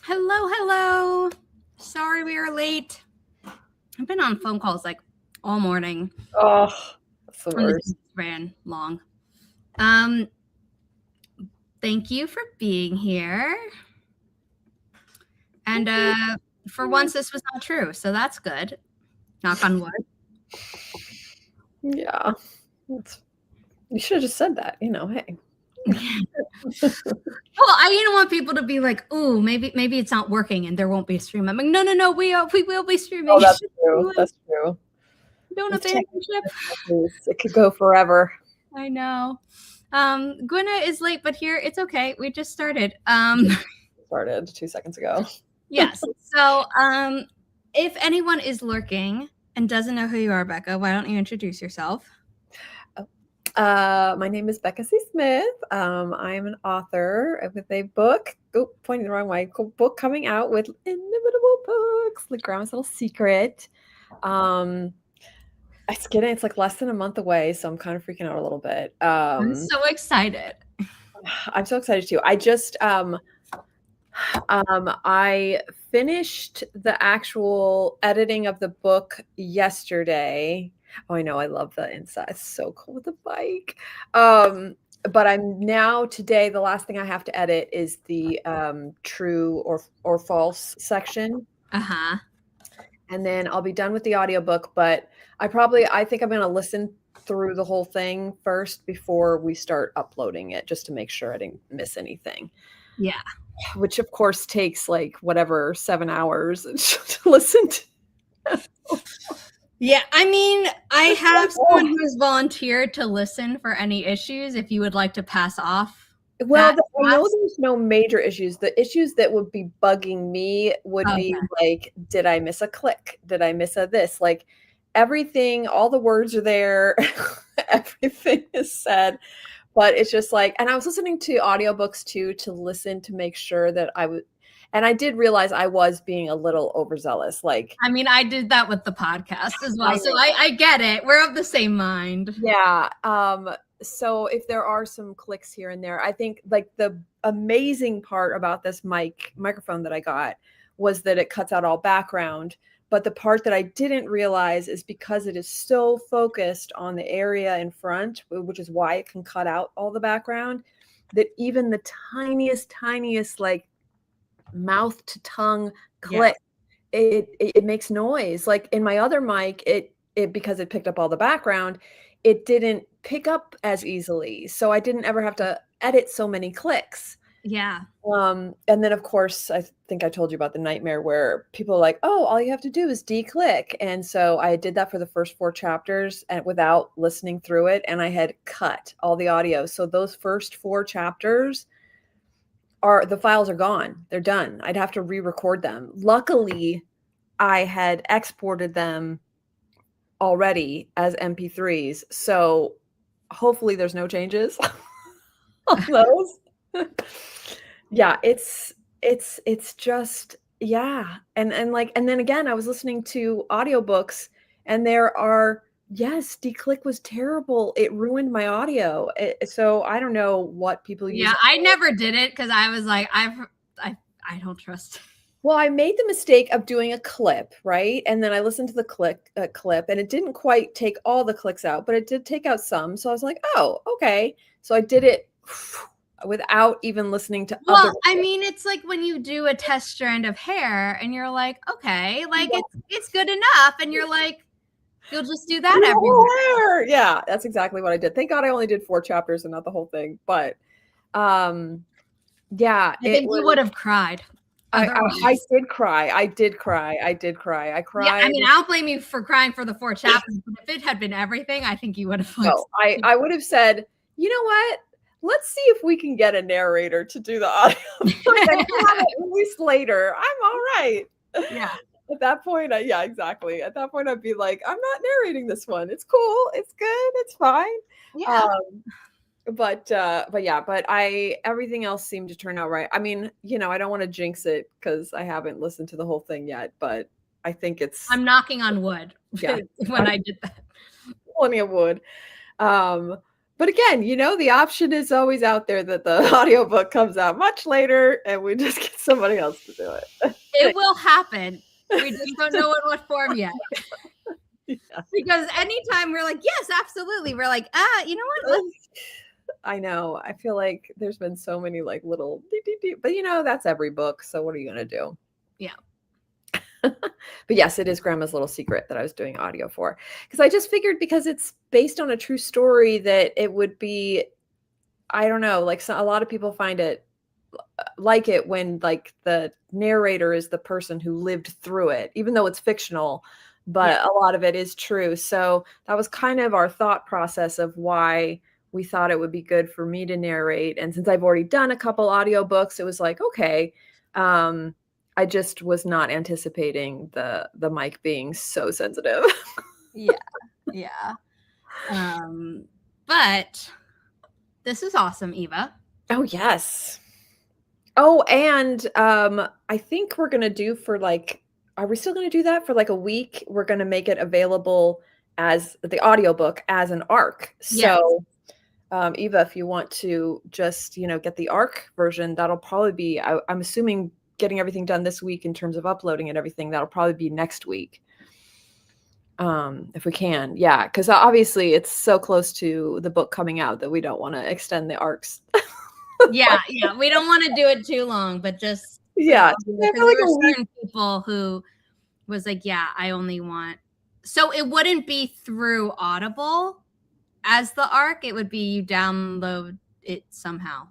Hello, hello. Sorry we are late. I've been on phone calls like all morning. Oh, that's the And this worst. ran long. Thank you for being here. And for once, this was not true, so that's good. Knock on wood. Yeah. You should have just said that, hey. Well, I didn't want people to be like, "Ooh, maybe it's not working and there won't be a stream." I'm like, no, we will be streaming. Oh, that's true. That's true. Don't It's abandon ship. It could go forever. I know. Gwenna is late, but here it's okay. We just started. Started 2 seconds ago. Yes. So, if anyone is lurking and doesn't know who you are, Becca, why don't you introduce yourself? My name is Becca C. Smith. I am an author with a book, pointing the wrong way, book coming out with Inimitable Books, the Grandma's Little Secret. It's like less than a month away, so I'm kind of freaking out a little bit. I'm so excited. I'm so excited too. I just I finished the actual editing of the book yesterday. Oh, I know. I love the inside. It's so cool with the bike. But I'm now today, the last thing I have to edit is the true or false section. Uh-huh. And then I'll be done with the audiobook, but I think I'm going to listen through the whole thing first before we start uploading it, just to make sure I didn't miss anything. Yeah. Which of course takes like 7 hours to listen to. Yeah, I mean, I have someone who's volunteered to listen for any issues if you would like to pass off. Well, I know there's no major issues. The issues that would be bugging me would be like, did I miss a click? Did I miss a this? Like everything, all the words are there. Everything is said. But it's just like, and I was listening to audiobooks too, to listen to make sure that I would, and I did realize I was being a little overzealous. Like, I mean, I did that with the podcast as well. So I get it. We're of the same mind. Yeah. So if there are some clicks here and there, I think like the amazing part about this microphone that I got was that it cuts out all background. But the part that I didn't realize is because it is so focused on the area in front, which is why it can cut out all the background, that even the tiniest like mouth to tongue click, it makes noise. Like in my other mic, it because it picked up all the background, it didn't pick up as easily. So I didn't ever have to edit so many clicks. Yeah. And then of course, I think I told you about the nightmare where people are like, oh, all you have to do is declick. And so I did that for the first 4 chapters and without listening through it. And I had cut all the audio. So those first 4 chapters the files are gone. They're done. I'd have to re-record them. Luckily, I had exported them already as MP3s. So hopefully there's no changes on those. Yeah, it's just, yeah. And then again, I was listening to audiobooks and there are, yes, declick was terrible. It ruined my audio. So I don't know what people use. Yeah, I never did it because I was like, I don't trust. Well, I made the mistake of doing a clip, right? And then I listened to the clip, and it didn't quite take all the clicks out, but it did take out some. So I was like, oh, okay. So I did it without even listening to other. I mean, it's like when you do a test strand of hair and you're like, okay, like it's good enough. And you're like, you'll just do that everywhere. Yeah, that's exactly what I did. Thank God I only did 4 chapters and not the whole thing. But yeah. I think you would have cried. I did cry. I cried. Yeah, I mean, I don't blame you for crying for the 4 chapters, but if it had been everything, I think you would have. No, I would have said, you know what? Let's see if we can get a narrator to do the audio. At least later. I'm all right. Yeah. At that point, yeah, exactly. At that point, I'd be like, I'm not narrating this one. It's cool. It's good. It's fine. Yeah. But everything else seemed to turn out right. I mean, I don't want to jinx it because I haven't listened to the whole thing yet, but I think I'm knocking on wood. Yeah. When I did that. Plenty of wood. But again, the option is always out there that the audiobook comes out much later and we just get somebody else to do it. It will happen. We just don't know in what form yet. Yeah. Because anytime we're like, yes, absolutely. We're like, you know what? I know. I feel like there's been so many like little but that's every book. So what are you going to do? Yeah. But yes, it is Grandma's Little Secret that I was doing audio for. Because I just figured because it's based on a true story that it would be, I don't know, like a lot of people find it like it when like the narrator is the person who lived through it, even though it's fictional, but a lot of it is true. So that was kind of our thought process of why we thought it would be good for me to narrate. And since I've already done a couple audiobooks, it was like, okay. I just was not anticipating the mic being so sensitive. Yeah. But this is awesome, Eva. Oh, yes. Oh, and I think we're going to do for like, are we still going to do that for like a week? We're going to make it available as the audiobook as an ARC. Yes. So, Eva, if you want to just, get the ARC version, that'll probably be, I'm assuming getting everything done this week in terms of uploading and everything, that'll probably be next week. If we can. Yeah. Because obviously it's so close to the book coming out that we don't want to extend the ARCs. Yeah. We don't want to do it too long, but just because there were certain people who was like, yeah, I only want. So it wouldn't be through Audible as the ARC. It would be you download it somehow,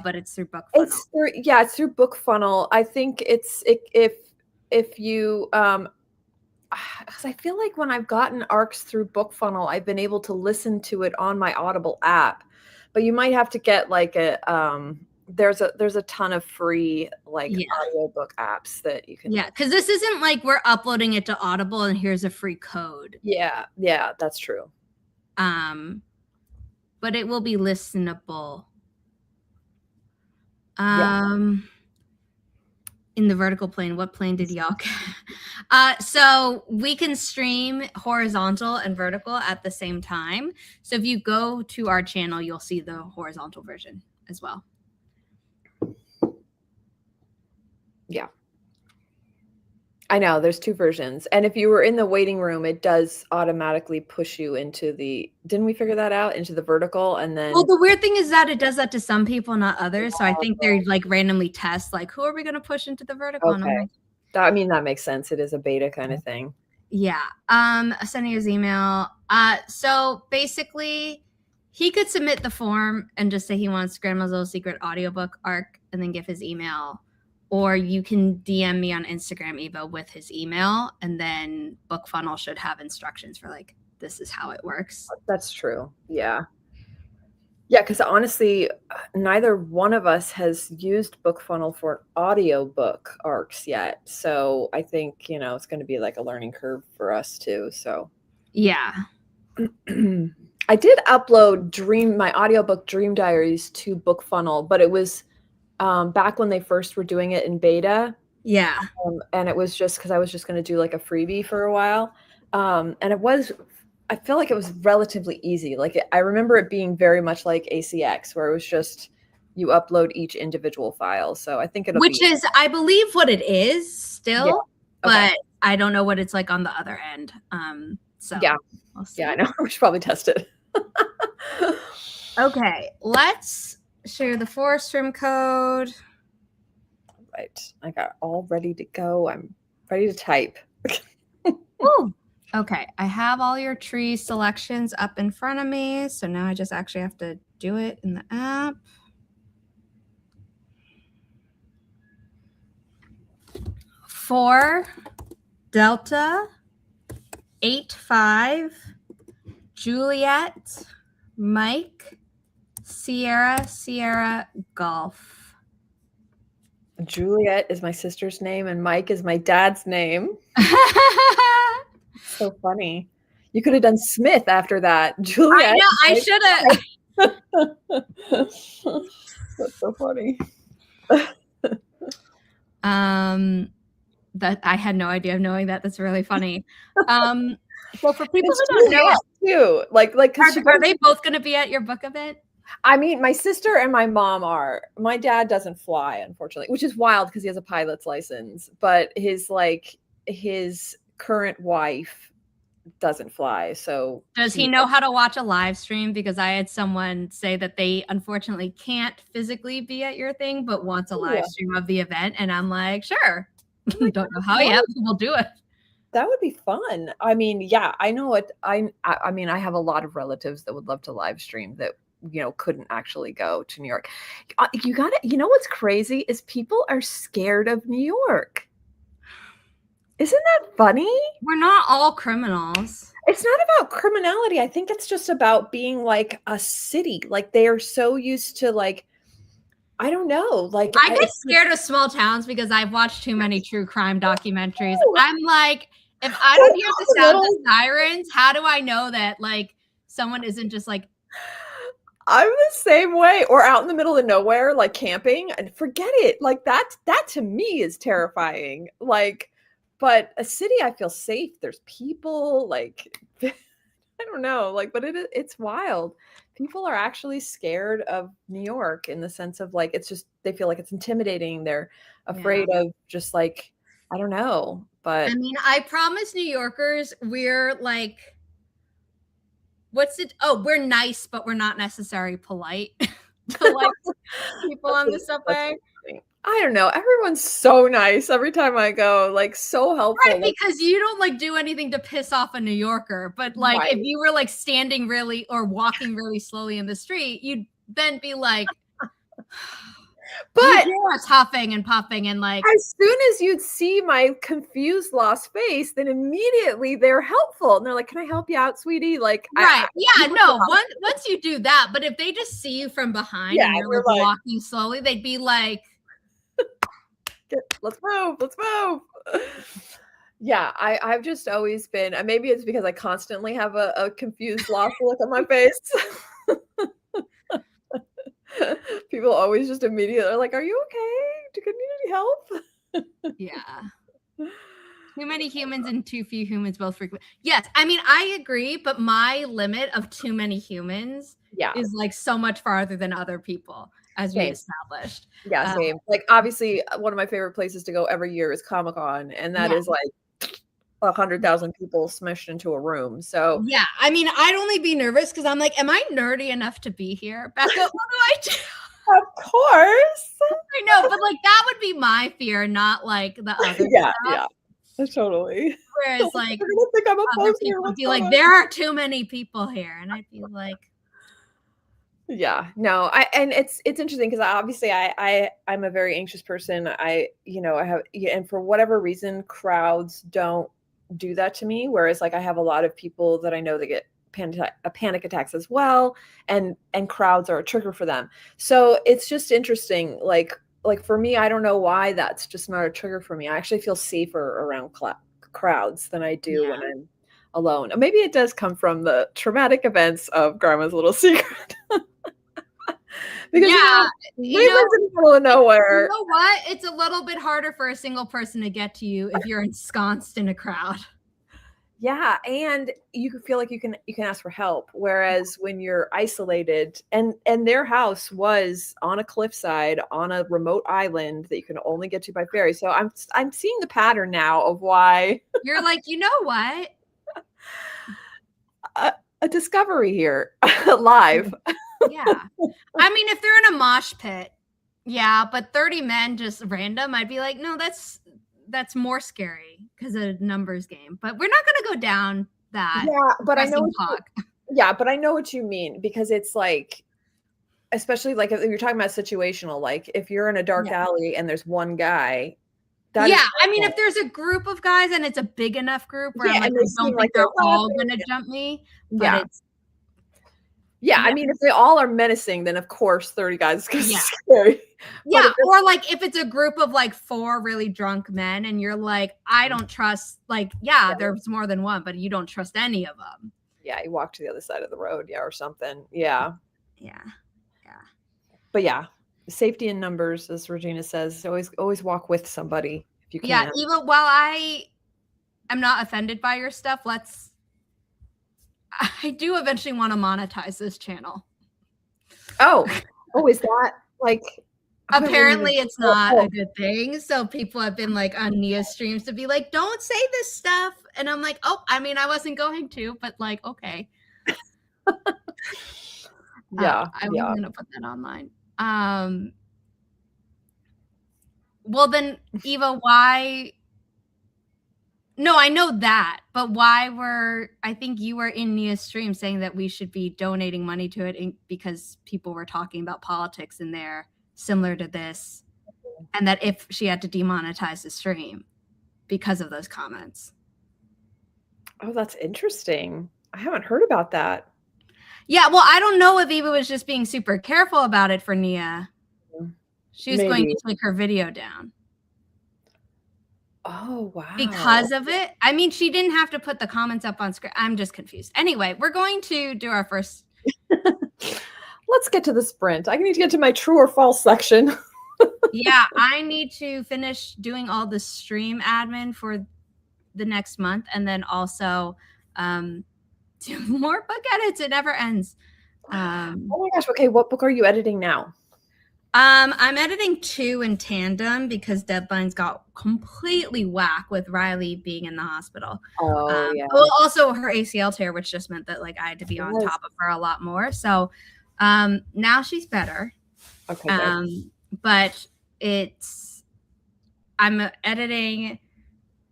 but it's through BookFunnel. It's through BookFunnel. I think if you because I feel like when I've gotten ARCs through BookFunnel, I've been able to listen to it on my Audible app. But you might have to get like a there's a ton of free audiobook apps that you can. Yeah, because this isn't like we're uploading it to Audible and here's a free code. Yeah, that's true. But it will be listenable. In the vertical plane, what plane did y'all get? So we can stream horizontal and vertical at the same time. So if you go to our channel, you'll see the horizontal version as well. Yeah. I know there's two versions. And if you were in the waiting room, it does automatically push you into didn't we figure that out? Into the vertical and then. Well, the weird thing is that it does that to some people, not others. So I think they're like randomly test, like, who are we going to push into the vertical? Okay. And I'm like, that makes sense. It is a beta kind of thing. Yeah. Sending his email. So basically he could submit the form and just say he wants Grandma's Little Secret audiobook ARC and then give his email. Or you can DM me on Instagram, Eva, with his email, and then BookFunnel should have instructions for like, this is how it works. That's true. Yeah. Yeah, because honestly, neither one of us has used BookFunnel for audiobook ARCs yet. So I think, it's going to be like a learning curve for us too. So yeah. I did upload my audiobook Dream Diaries to BookFunnel, but it was back when they first were doing it in beta. Yeah. And it was just because I was just going to do like a freebie for a while. And I feel like it was relatively easy. Like I remember it being very much like ACX, where it was just you upload each individual file. So I think which is, I believe, what it is still, yeah. Okay. But I don't know what it's like on the other end. So yeah, we'll see. Yeah, I know. We should probably test it. Okay, let's share the forest trim code. Right, I got all ready to go. I'm ready to type. Ooh. Okay, I have all your tree selections up in front of me. So now I just actually have to do it in the app. For Delta 85 Juliet Mike Sierra Golf. Juliet is my sister's name and Mike is my dad's name. So funny. You could have done Smith after that. Juliet. I know, I should have. That's so funny. That I had no idea of knowing that. That's really funny. So for people who don't know, too. Like, because Are they both going to be at your book event? I mean, my sister and my mom are. My dad doesn't fly, unfortunately, which is wild because he has a pilot's license. But his current wife doesn't fly, so Does he know how to watch a live stream? Because I had someone say that they unfortunately can't physically be at your thing, but wants a live stream of the event, and I'm like, sure. Don't know how yet, but we'll do it. That would be fun. I mean, yeah, I know it. I mean, I have a lot of relatives that would love to live stream that, couldn't actually go to New York. You know what's crazy is people are scared of New York. Isn't that funny? We're not all criminals. It's not about criminality. I think it's just about being like a city. Like they are so used to like, I don't know. Like I get scared of small towns because I've watched too many true crime documentaries. I'm like, if I don't hear the sound of sirens, how do I know that like someone isn't just like, I'm the same way, or out in the middle of nowhere, like camping, and forget it. Like that to me is terrifying. Like, but a city, I feel safe. There's people, like, I don't know, like, but it's wild. People are actually scared of New York in the sense of like, it's just, they feel like it's intimidating. They're afraid of just like, I don't know, but. I mean, I promise New Yorkers, we're like, we're nice, but we're not necessarily polite. Polite people on the subway. I don't know. Everyone's so nice every time I go, like so helpful. Right, because you don't like do anything to piss off a New Yorker. But like if you were like standing really or walking really slowly in the street, you'd then be like, but you are huffing and puffing and like as soon as you'd see my confused, lost face, then immediately they're helpful and they're like, "Can I help you out, sweetie?" Like, right, once you do that, but if they just see you from behind and you're like walking slowly, they'd be like, let's move. Yeah, I've just always been, maybe it's because I constantly have a confused, lost look on my face. People always just immediately are like, "Are you okay? Do you need any help?" Yeah. Too many humans and too few humans both frequent. Yes, I mean, I agree, but my limit of too many humans is like so much farther than other people, as we established. Yeah, same. Like, obviously, one of my favorite places to go every year is Comic-Con, and that is like 100,000 people smushed into a room. So yeah, I mean, I'd only be nervous because I'm like, am I nerdy enough to be here? Becca, what do I do? Of course. I know, but like that would be my fear, not like the other yeah. Totally. Whereas like I don't think I'm a other people would be like, there are too many people here. And I'd be like, yeah, no, and it's interesting because obviously I'm a very anxious person. I have, and for whatever reason, crowds don't do that to me. Whereas like I have a lot of people that I know that get panic attacks as well, and crowds are a trigger for them. So it's just interesting. Like for me, I don't know why that's just not a trigger for me. I actually feel safer around crowds than I do when I'm alone. Maybe it does come from the traumatic events of Grandma's Little Secret. Because we live in the middle of nowhere. You know what? It's a little bit harder for a single person to get to you if you're ensconced in a crowd. Yeah, and you can feel like you can ask for help. Whereas when you're isolated, and their house was on a cliffside on a remote island that you can only get to by ferry. So I'm seeing the pattern now of why you're like, you know what? A discovery here live. Yeah. I mean, if they're in a mosh pit, but 30 men just random, I'd be like, no, that's more scary because of a numbers game. But we're not going to go down that. Yeah, but I know. But I know what you mean, because it's like, especially like if you're talking about situational, like if you're in a dark alley and there's one guy. I mean, if there's a group of guys and it's a big enough group where I'm like, I don't think they're all going to jump me. But it's. Yeah, I mean, if they all are menacing, then of course 30 guys is going to be scary. Yeah, or like if it's a group of like 4 really drunk men and you're like, I don't trust, like, there's more than one, but you don't trust any of them. Yeah, you walk to the other side of the road, or something. Yeah. But safety in numbers, as Regina says, always walk with somebody if you can. Yeah, even while I'm not offended by your stuff, I do eventually want to monetize this channel. Oh, is that like? Apparently it's not Oh. a good thing. So people have been like on Nia's streams to be like, don't say this stuff. And I'm like, oh, I mean, I wasn't going to, but like, okay. Yeah. I was going to put that online. Well, then, Eva, why? No, I know that, but I think you were in Nia's stream saying that we should be donating money to it because people were talking about politics in there similar to this, and that if she had to demonetize the stream because of those comments. Oh, that's interesting. I haven't heard about that. Yeah, well, I don't know if Eva was just being super careful about it for Nia. She was going to take her video down. Oh, wow. Because of it? I mean, she didn't have to put the comments up on screen. I'm just confused. Anyway, we're going to do our first. Let's get to the sprint. I need to get to my true or false section. Yeah, I need to finish doing all the stream admin for the next month, and then also do more book edits. It never ends. Oh my gosh. Okay, what book are you editing now? I'm editing 2 in tandem because deadlines got completely whack with Riley being in the hospital. Oh, yeah. Well, also her ACL tear, which just meant that like I had to be on top of her a lot more. So now she's better. Okay. But I'm editing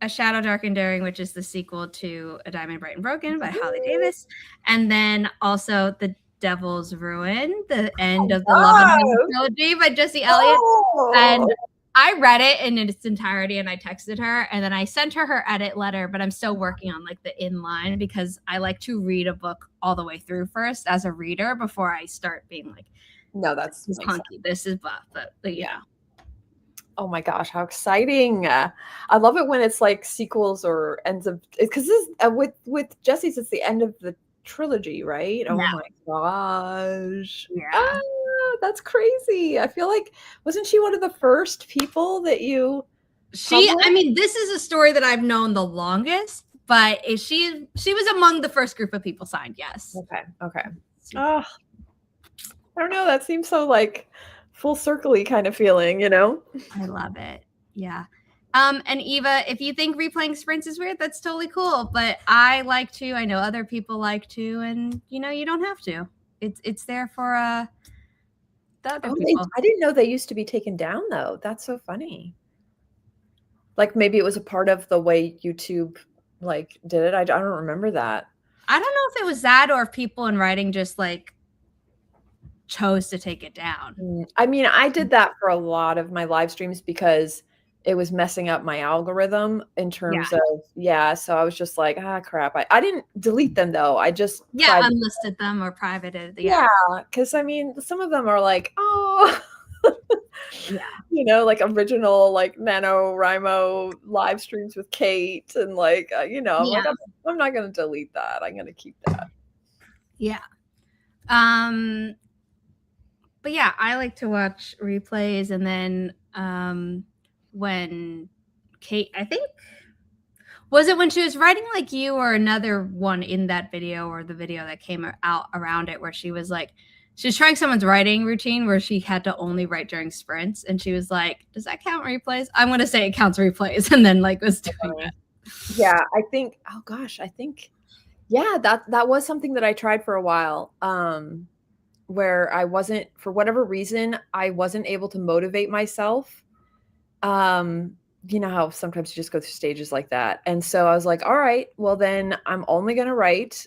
A Shadow Dark and Daring, which is the sequel to A Diamond Bright and Broken by Holly Davis, and then also The Devil's Ruin, the end of the Love and Money trilogy by Jesse Elliott. And I read it in its entirety and I texted her, and then I sent her edit letter, but I'm still working on like the inline because I like to read a book all the way through first as a reader before I start being like, no, that's hunky, this is buff, but yeah. Oh my gosh, how exciting. I love it when it's like sequels or ends of, because this with Jesse's, it's the end of the trilogy, right? Oh my gosh. Yeah. That's crazy. I feel like, wasn't she one of the first people that you I mean, this is a story that I've known the longest, but she was among the first group of people signed, yes. Okay. Oh, I don't know. That seems so like full circle-y kind of feeling, you know? I love it. Yeah. And Eva, if you think replaying sprints is weird, that's totally cool. But I like to. I know other people like to, and you know, you don't have to. It's there for the other people. I didn't know they used to be taken down though. That's so funny. Like maybe it was a part of the way YouTube like did it. I don't remember that. I don't know if it was that or if people in writing just like chose to take it down. I mean, I did that for a lot of my live streams because it was messing up my algorithm in terms of, so I was just like, crap. I didn't delete them though. I just unlisted them or privated. Yeah, because I mean, some of them are like, you know, like original like NaNoWriMo live streams with Kate and like, you know, like I'm not going to delete that. I'm going to keep that. Yeah. But yeah, I like to watch replays, and then when Kate, I think, was it when she was writing like you or another one in that video or the video that came out around it where she was like, she was trying someone's writing routine where she had to only write during sprints, and she was like, does that count replays? I'm going to say it counts replays, and then like was doing it. Yeah, I think, that was something that I tried for a while. Where I wasn't, for whatever reason, I wasn't able to motivate myself. You know how sometimes you just go through stages like that. And so I was like, all right, well then I'm only going to write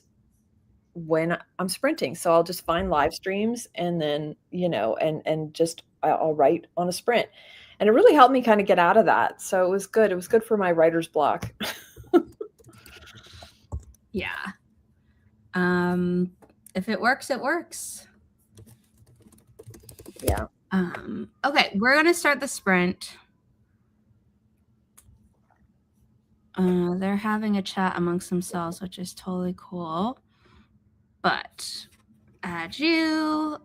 when I'm sprinting. So I'll just find live streams and then, you know, and just I'll write on a sprint. And it really helped me kind of get out of that. So it was good. It was good for my writer's block. Yeah. If it works, it works. Yeah. Okay, we're going to start the sprint. They're having a chat amongst themselves, which is totally cool. But add you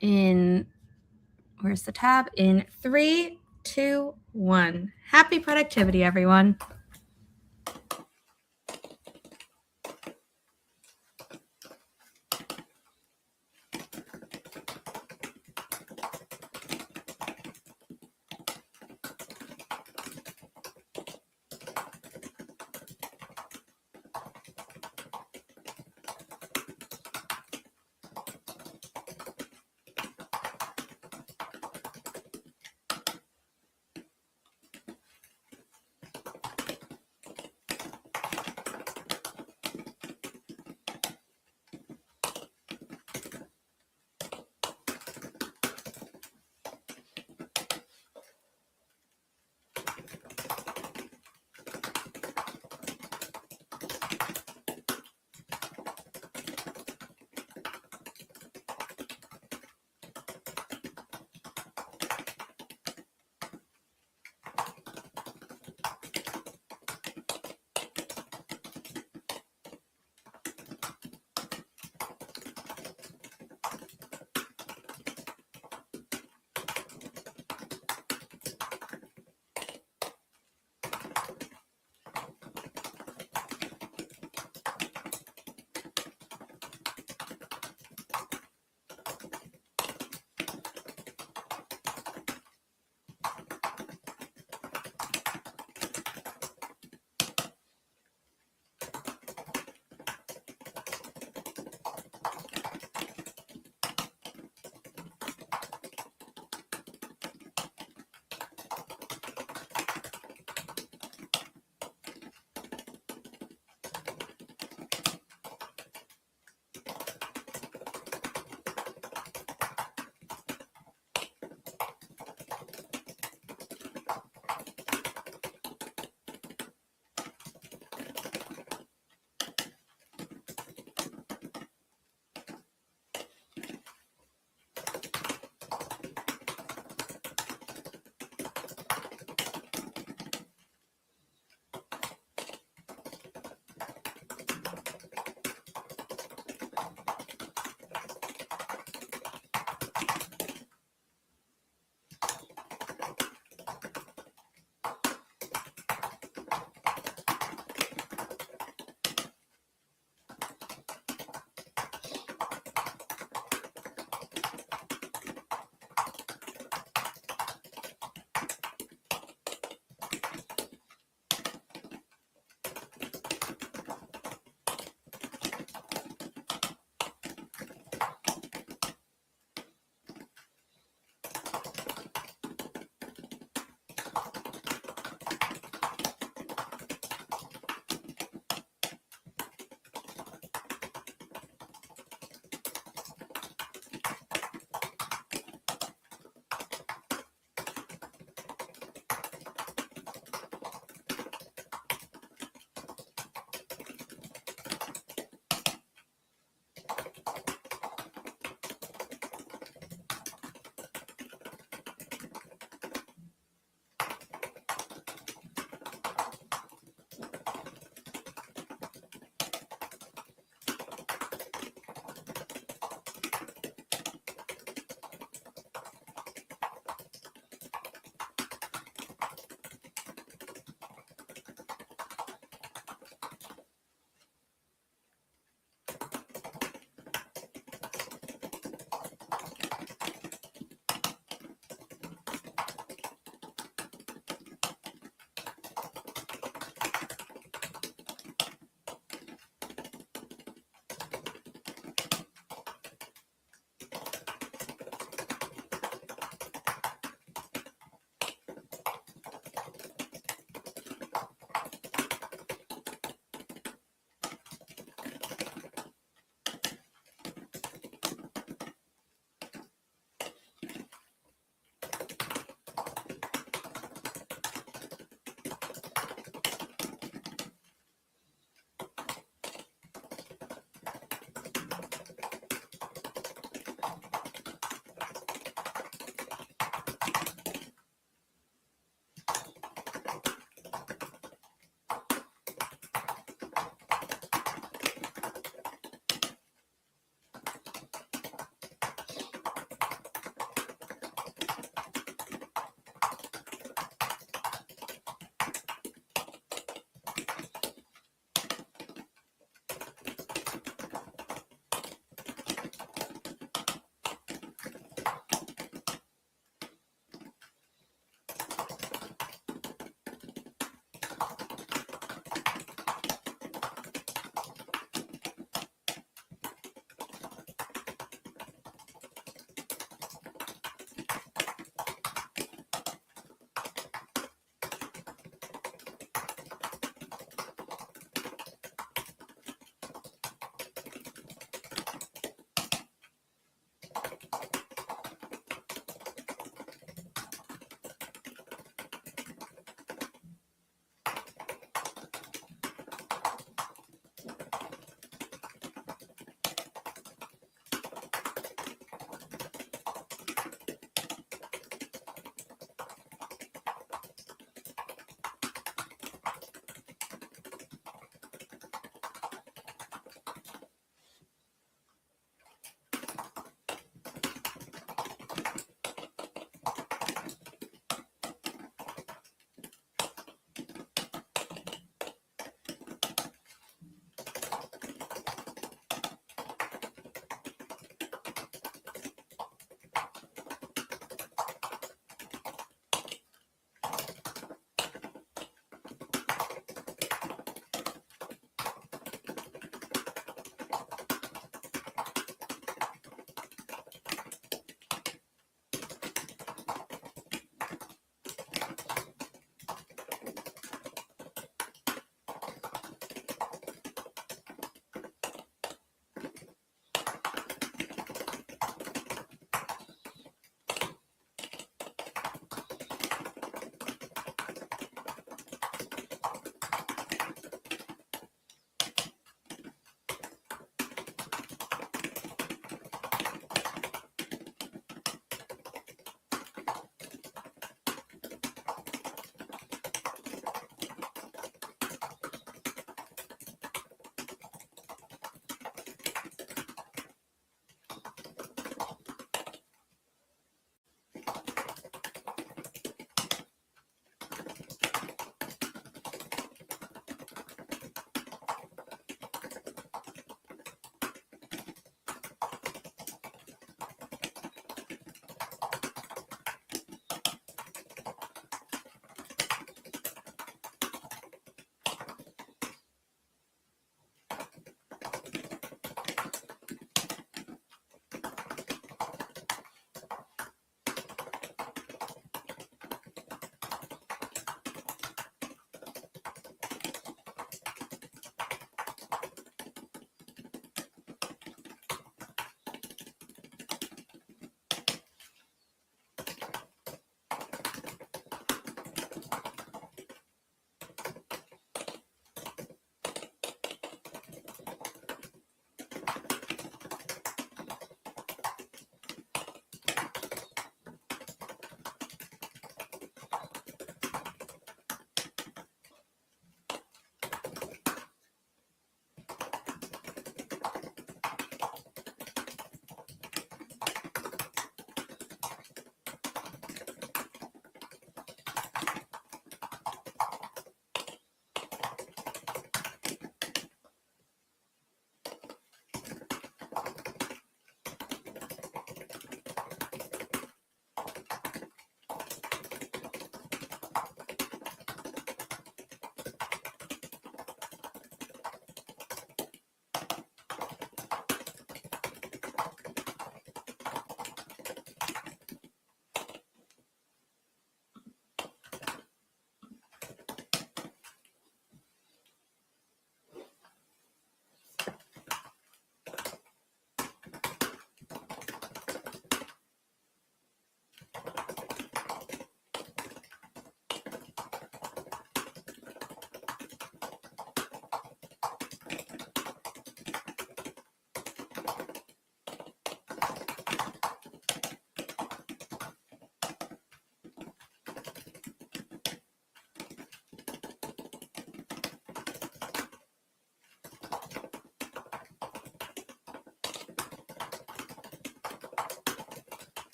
in, where's the tab? In 3, 2, 1. Happy productivity, everyone.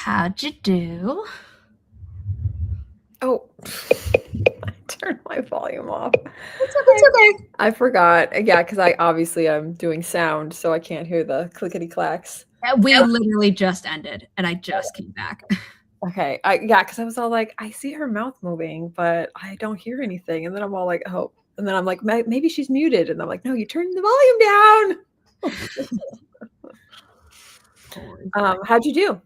How'd you do? Oh, I turned my volume off. It's okay. I forgot. Yeah, because I'm doing sound, so I can't hear the clickety clacks. We literally just ended, and I just came back. Okay. Because I was all like, I see her mouth moving, but I don't hear anything. And then I'm all like, oh. And then I'm like, maybe she's muted. And I'm like, no, you turned the volume down. How'd you do?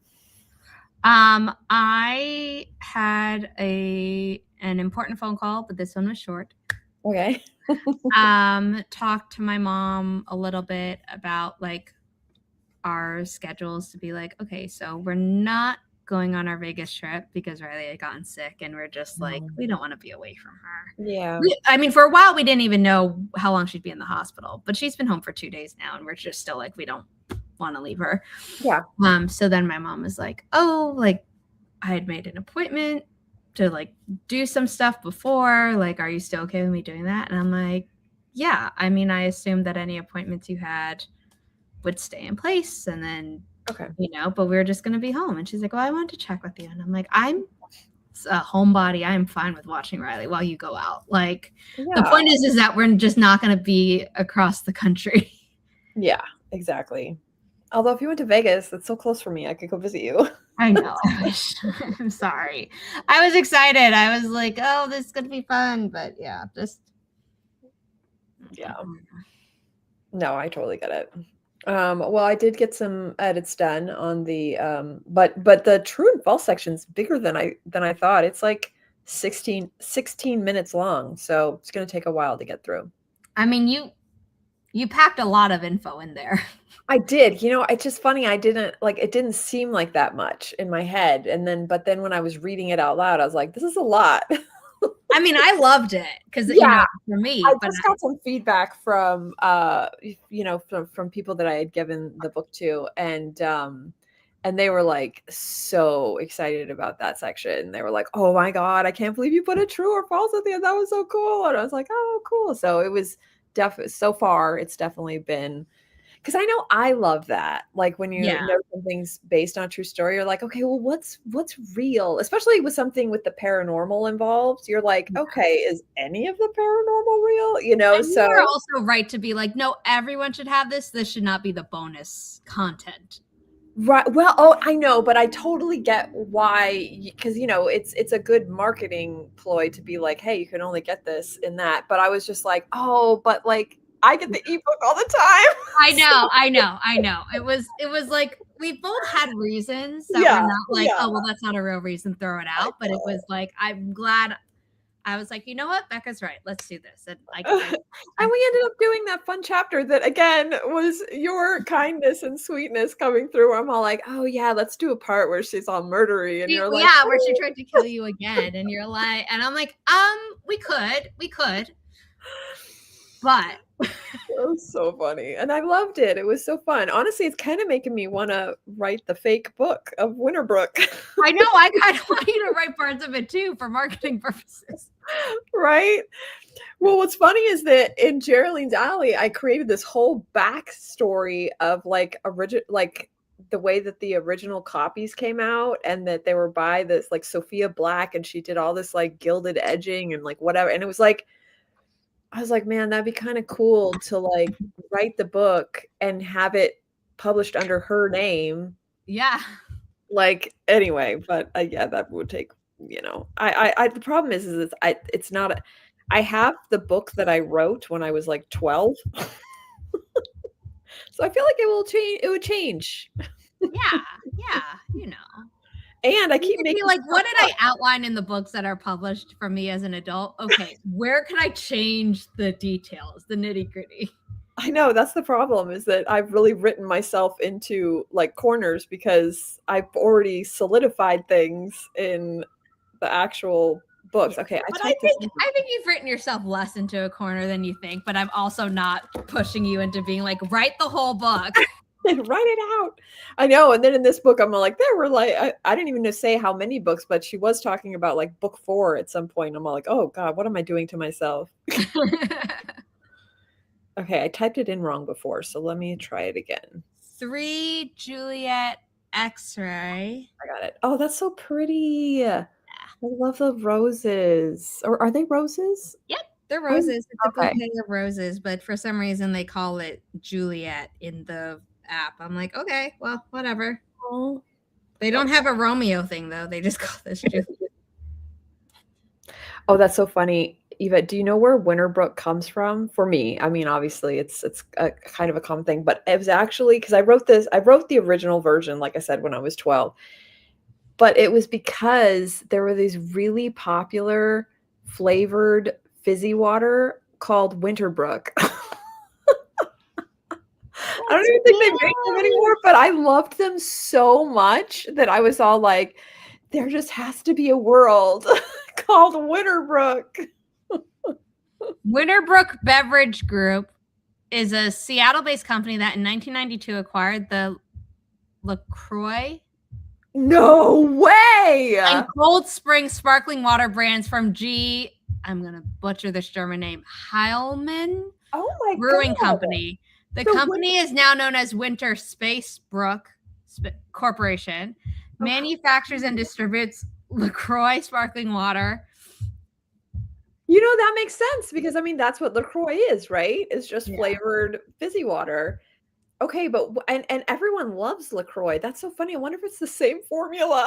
I had an important phone call, but this one was short. Okay. Talked to my mom a little bit about like our schedules to be like, okay, so we're not going on our Vegas trip because Riley had gotten sick, and we're just like, we don't want to be away from her. Yeah. I mean, for a while we didn't even know how long she'd be in the hospital, but she's been home for 2 days now, and we're just still like, we don't want to leave her. Yeah. So then my mom was like, oh, like I had made an appointment to like do some stuff before. Like, are you still okay with me doing that? And I'm like, yeah. I mean, I assumed that any appointments you had would stay in place, and then Okay. but we were just going to be home. And she's like, well, I wanted to check with you. And I'm like, I'm a homebody. I'm fine with watching Riley while you go out. Like, the point is that we're just not going to be across the country. Yeah, exactly. Although if you went to Vegas, that's so close for me. I could go visit you. I know. I wish. I'm sorry. I was excited. I was like, oh, this is going to be fun. But yeah, just. Yeah. No, I totally get it. Well, I did get some edits done on the but the true and false section's bigger than I thought. It's like 16 minutes long, so it's going to take a while to get through. I mean, you packed a lot of info in there. I did. It's just funny. It didn't seem like that much in my head, but then when I was reading it out loud, I was like, this is a lot. I mean, I loved it because for me, I just got some feedback from from people that I had given the book to, and they were like so excited about that section. They were like, oh my God, I can't believe you put a true or false at the end. That was so cool. And I was like, oh, cool. So it was so far it's definitely been, because I know I love that. Like when you know something's based on a true story, you're like, okay, well, what's real? Especially with something with the paranormal involved. You're like, okay, is any of the paranormal real? And so you're also right to be like, no, everyone should have this. This should not be the bonus content. Right. Well, I know, but I totally get why, because it's a good marketing ploy to be like, hey, you can only get this in that. But I was just like, oh, but like, I get the ebook all the time. I know. It was like we both had reasons that were not like, oh well, that's not a real reason, throw it out. But it was like, I'm glad. I was like, you know what, Becca's right. Let's do this. And we ended up doing that fun chapter that again was your kindness and sweetness coming through. I'm all like, oh yeah, let's do a part where she's all murdery, and you're like, where she tried to kill you again, and you're like, and I'm like, we could. But it was so funny, and I loved it. It was so fun. Honestly, it's kind of making me want to write the fake book of Winterbrook. I know. I kind of want you to write parts of it too for marketing purposes. Right? Well, what's funny is that in Geraldine's Alley, I created this whole backstory of like the way that the original copies came out, and that they were by this like Sophia Black, and she did all this like gilded edging and like whatever. And it was like, I was like, man, that'd be kind of cool to like write the book and have it published under her name. Yeah. Like, anyway, but yeah, that would take, I the problem is it's not, I have the book that I wrote when I was like 12. So I feel like it would change. Yeah. And I keep making like, what did I outline in the books that are published for me as an adult? Okay, where can I change the details, the nitty gritty? I know, that's the problem, is that I've really written myself into like corners because I've already solidified things in the actual books. Okay, I think you've written yourself less into a corner than you think, but I'm also not pushing you into being like, write the whole book. And write it out. I know. And then in this book, I'm like, there were like, I didn't even say how many books, but she was talking about like book 4 at some point. I'm all like, oh God, what am I doing to myself? Okay, I typed it in wrong before, so let me try it again. 3 Juliet X-ray. I got it. Oh, that's so pretty. I love the roses. Or are they roses? Yep, they're Oh, roses. It's a okay. bouquet of roses, but for some reason they call it Juliet in the app. I'm like, okay, well, whatever. Oh, They don't have a Romeo thing though. They just call this Juliet. oh, that's so funny. Eva, do you know where Winterbrook comes from? For me, I mean, obviously it's a kind of a common thing, but it was actually because I wrote the original version, like I said, when I was 12. But it was because there were these really popular flavored fizzy water called Winterbrook. I don't even think they make them anymore, but I loved them so much that I was all like, there just has to be a world called Winterbrook. Winterbrook Beverage Group is a Seattle-based company that in 1992 acquired the LaCroix No way! and Cold Spring sparkling water brands from I'm going to butcher this German name, Heilmann Oh my Brewing God. Company. The company is now known as Winter Spacebrook Corporation, manufactures and distributes LaCroix sparkling water. You know, that makes sense because I mean, that's what LaCroix is, right? It's just flavored fizzy water. Okay, but and everyone loves LaCroix. That's so funny. I wonder if it's the same formula.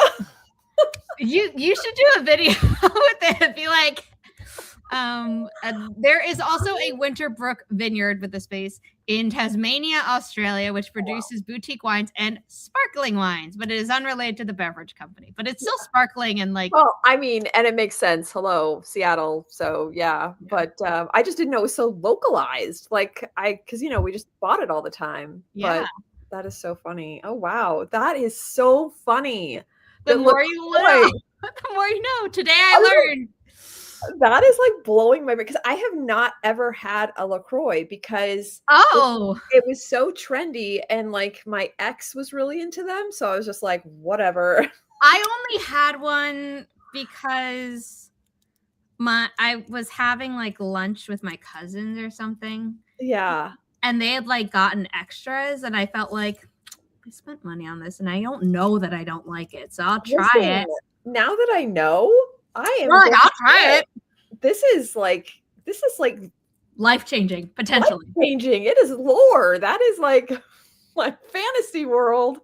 You should do a video with it. Be like, there is also a Winterbrook vineyard with a space in Tasmania, Australia, which produces boutique wines and sparkling wines, but it is unrelated to the beverage company. But it's still sparkling and like. Well, I mean, and it makes sense. Hello, Seattle. So yeah, but I just didn't know it was so localized. Like because you know we just bought it all the time. Yeah, but that is so funny. Oh wow, that is so funny. The more you know, the more you know. Today I learned. That is like blowing my mind because I have not ever had a LaCroix because it was so trendy and like my ex was really into them. So I was just like, whatever. I only had one because I was having like lunch with my cousins or something. Yeah. And they had like gotten extras and I felt like I spent money on this and I don't know that I don't like it. So I'll try it. Now that I know, I am like, I'll try it. This is like life-changing, potentially. Life-changing. It is lore. That is like my fantasy world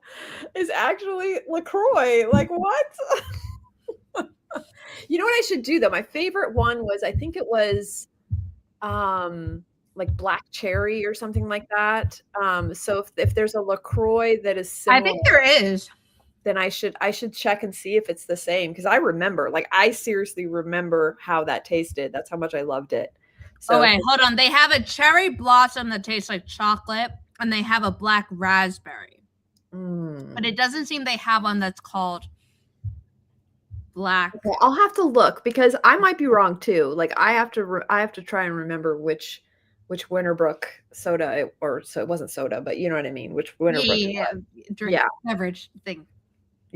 is actually LaCroix. Like what? You know what I should do though? My favorite one was I think it was like black cherry or something like that. So if there's a LaCroix that is similar, I think there is. Then I should check and see if it's the same because I remember, like I seriously remember how that tasted. That's how much I loved it. So wait, hold on. They have a cherry blossom that tastes like chocolate, and they have a black raspberry. But it doesn't seem they have one that's called black. Okay, I'll have to look because I might be wrong too. Like I have to try and remember which Winterbrook soda so it wasn't soda, but you know what I mean. Which Winterbrook beverage thing.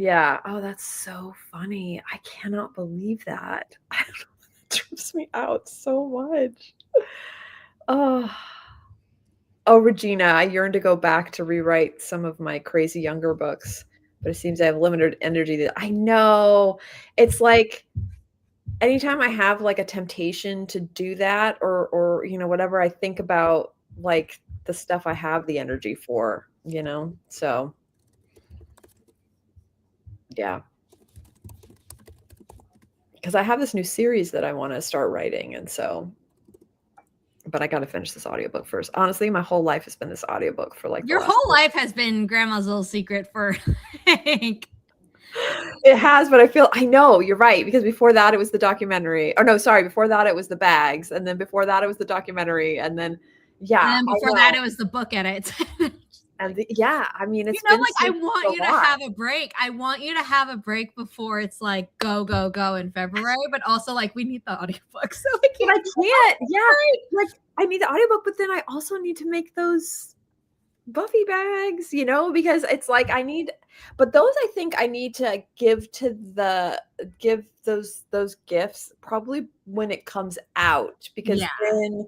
Yeah. Oh, that's so funny. I cannot believe that. It trips me out so much. Oh, Regina, I yearn to go back to rewrite some of my crazy younger books, but it seems I have limited energy. I know. It's like anytime I have like a temptation to do that or you know, whatever, I think about like the stuff I have the energy for, you know? So yeah. Because I have this new series that I want to start writing. And so, but I got to finish this audiobook first. Honestly, my whole life has been this audiobook for like your whole life has been Grandma's Little Secret for like. It has, but I know you're right because before that it was the documentary. Oh no, sorry, before that it was the bags, and then before that it was the documentary, and then and then before that it was the book edits. And I mean, it's like I want you to have a break. I want you to have a break before it's like go in February, but also like we need the audiobook. So I can't. Yeah, like I need the audiobook, but then I also need to make those Buffy bags, you know, because it's like but those I think I need to give those gifts probably when it comes out because then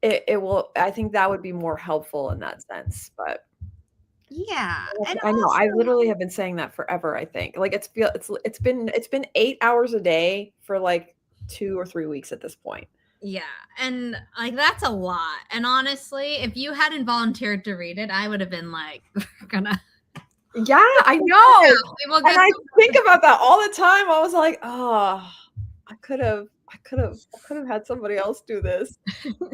it will. I think that would be more helpful in that sense, but. Yeah. And I know. I also, literally have been saying that forever, I think. Like it's been 8 hours a day for like 2 or 3 weeks at this point. yeah. And like that's a lot. And honestly, if you hadn't volunteered to read it, I would have been like, we're gonna Yeah, I know. we will And get I some. think about that all the time. I was like, "Oh, I could have had somebody else do this."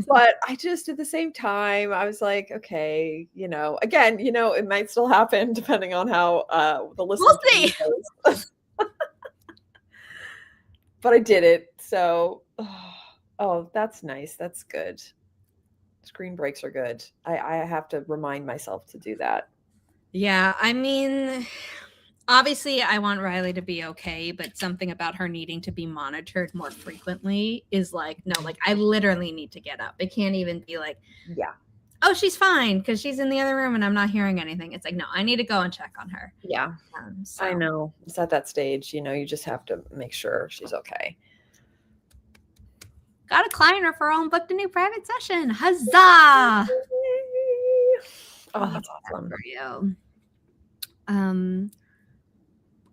But I just at the same time, I was like, "Okay, again, it might still happen depending on how, the We'll listen see. through goes." But I did it, so oh, that's nice, that's good. Screen breaks are good. I have to remind myself to do that. Yeah, I mean, obviously I want Riley to be okay, but something about her needing to be monitored more frequently is like, no, like I literally need to get up. It can't even be like, Yeah. oh, she's fine because she's in the other room and I'm not hearing anything. It's like, no, I need to go and check on her. Yeah. So I know. It's at that stage, you just have to make sure she's okay. got a client referral and booked a new private session. Huzzah! Oh, that's awesome. For you.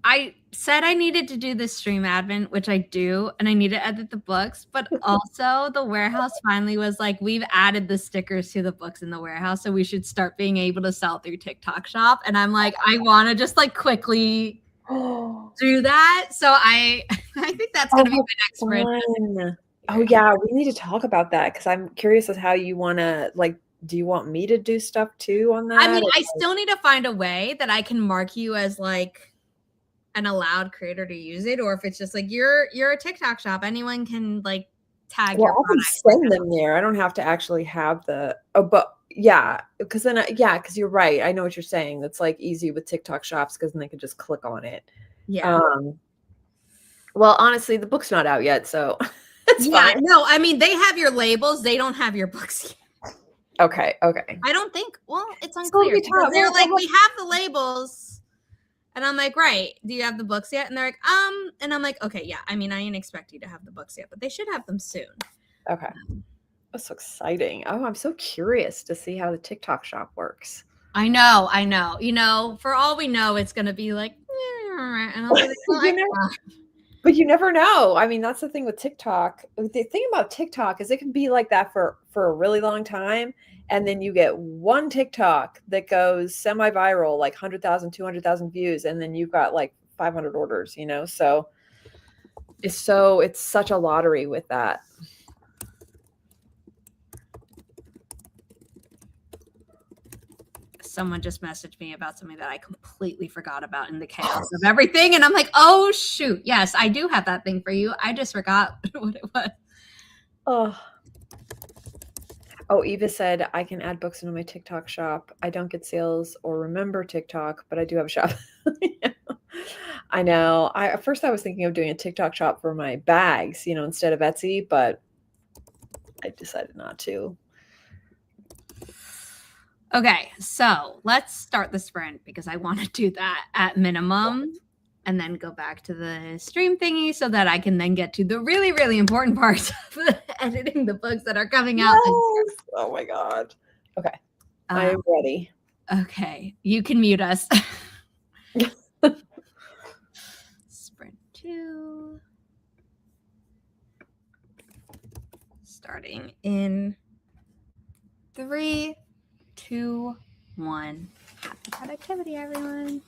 I said I needed to do the stream admin, which I do, and I need to edit the books, but also the warehouse finally was like, we've added the stickers to the books in the warehouse, so we should start being able to sell through TikTok Shop. And I'm like, I want to just like quickly do that. So I think that's gonna be my next sprint. Fun. Oh yeah, we need to talk about that because I'm curious as how you want to like. Do you want me to do stuff too on that? I mean, I still need to find a way that I can mark you as like an allowed creator to use it, or if it's just like you're a TikTok shop, anyone can like tag your I can product. send them there. I don't have to actually have the. Oh, but yeah, because then because you're right. I know what you're saying. That's like easy with TikTok shops because then they can just click on it. Yeah. Well, honestly, the book's not out yet, so it's fine. No, I mean they have your labels, they don't have your books yet. Okay. I don't think. Well, it's unclear. They're like, we have the labels, and I'm like, right? Do you have the books yet? And they're like, and I'm like, okay, yeah. I mean, I didn't expect you to have the books yet, but they should have them soon. Okay. That's so exciting. Oh, I'm so curious to see how the TikTok shop works. I know. For all we know, it's gonna be like, and I'll be like, well, but you never know. I mean, that's the thing with TikTok. The thing about TikTok is it can be like that for a really long time. And then you get one TikTok that goes semi-viral, like 100,000, 200,000 views. And then you've got like 500 orders, So it's such a lottery with that. Someone just messaged me about something that I completely forgot about in the chaos of everything. And I'm like, oh, shoot. Yes, I do have that thing for you. I just forgot what it was. Oh, Eva said, I can add books into my TikTok shop. I don't get sales or remember TikTok, but I do have a shop. Yeah. I know. At first I was thinking of doing a TikTok shop for my bags, instead of Etsy, but I decided not to. Okay, so let's start the sprint because I want to do that at minimum and then go back to the stream thingy so that I can then get to the really, really important parts of editing the books that are coming out. Yes! Oh my God. Okay. I am ready. Okay, you can mute us. Sprint 2. Starting in 3, 2, 1. Happy productivity, everyone.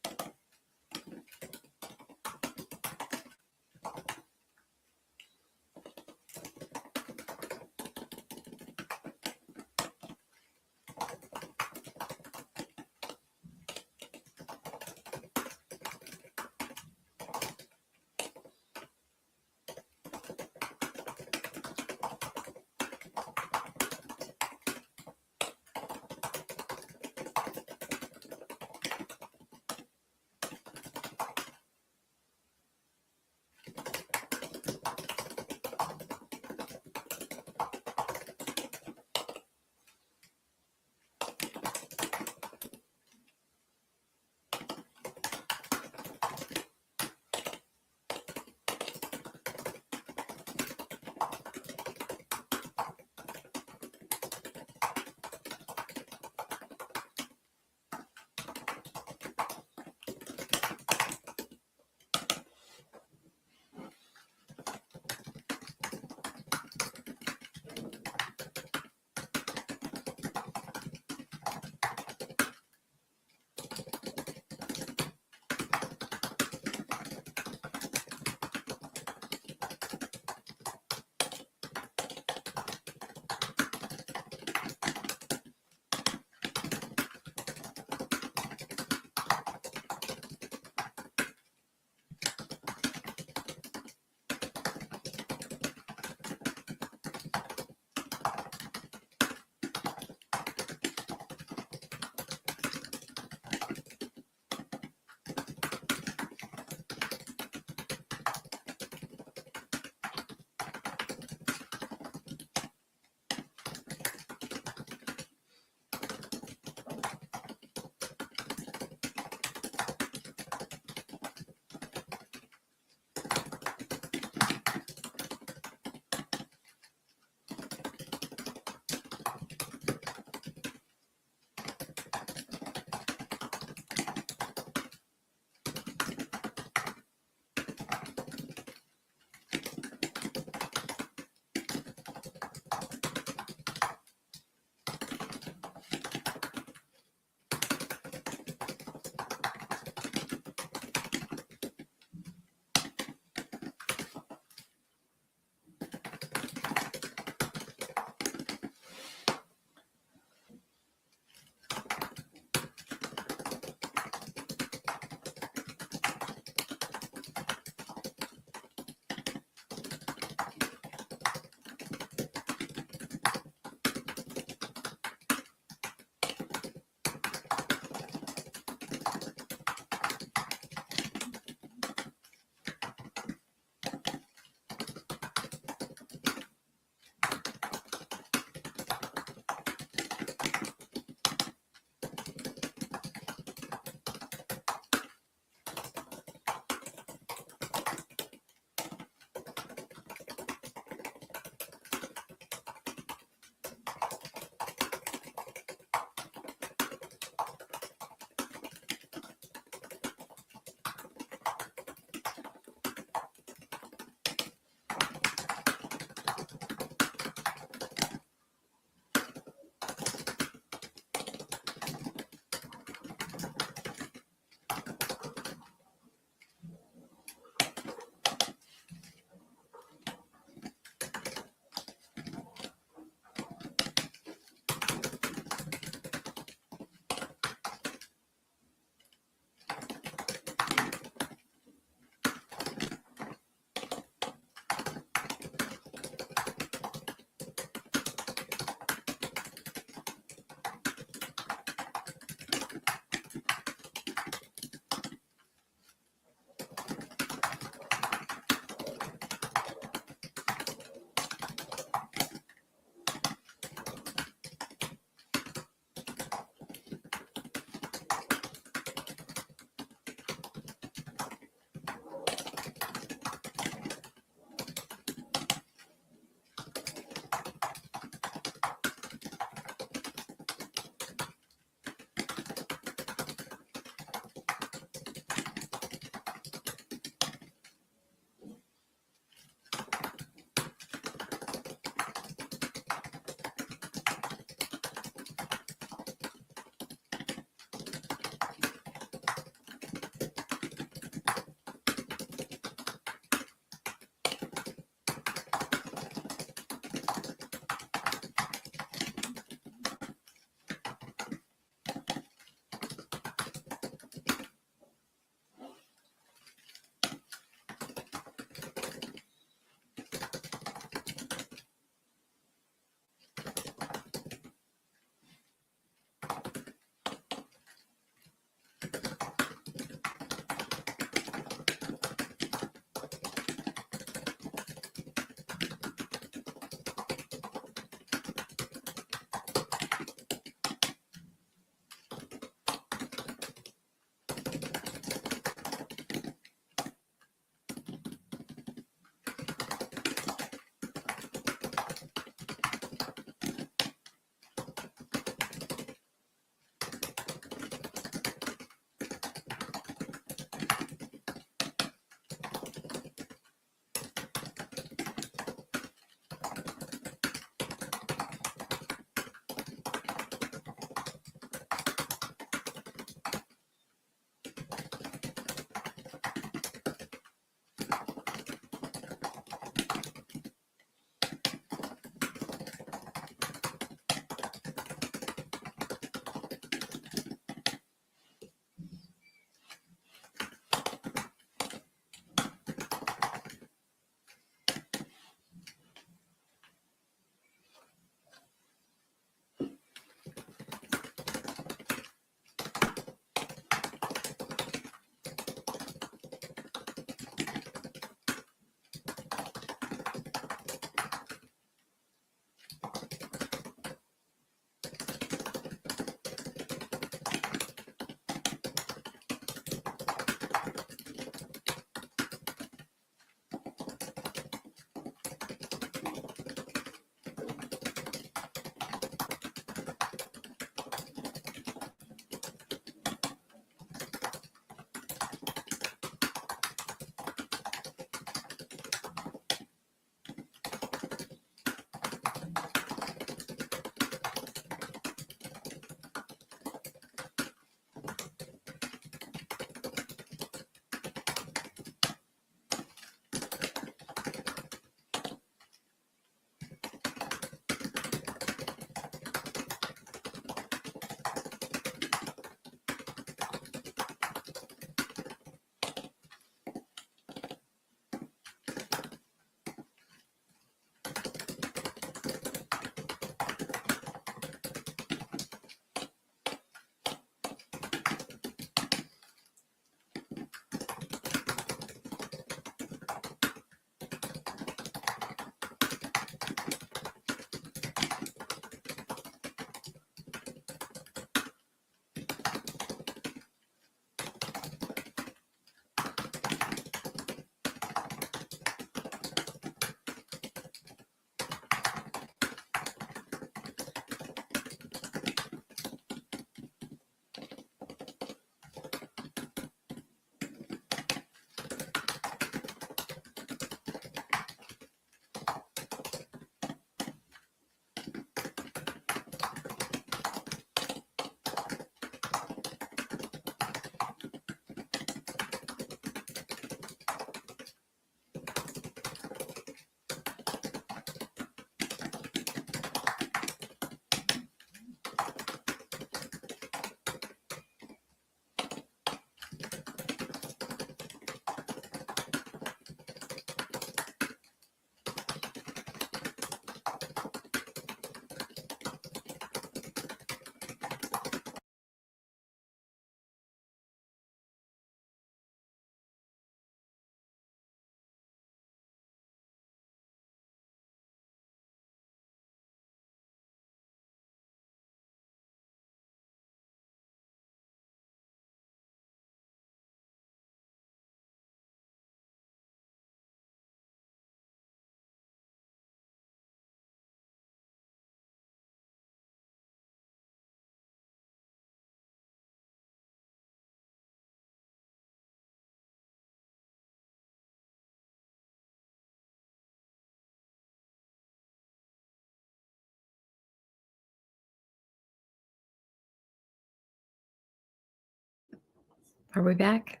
Are we back?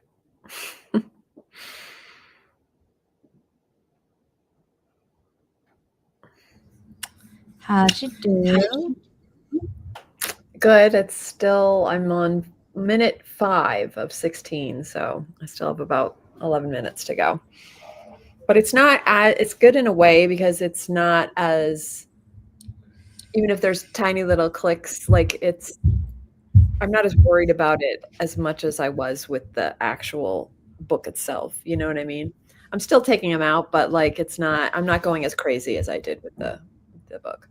How'd you do? Good. I'm on minute 5 of 16, so I still have about 11 minutes to go. But it's good in a way because it's not as, even if there's tiny little clicks, like I'm not as worried about it as much as I was with the actual book itself. You know what I mean? I'm still taking them out, but like I'm not going as crazy as I did with the book.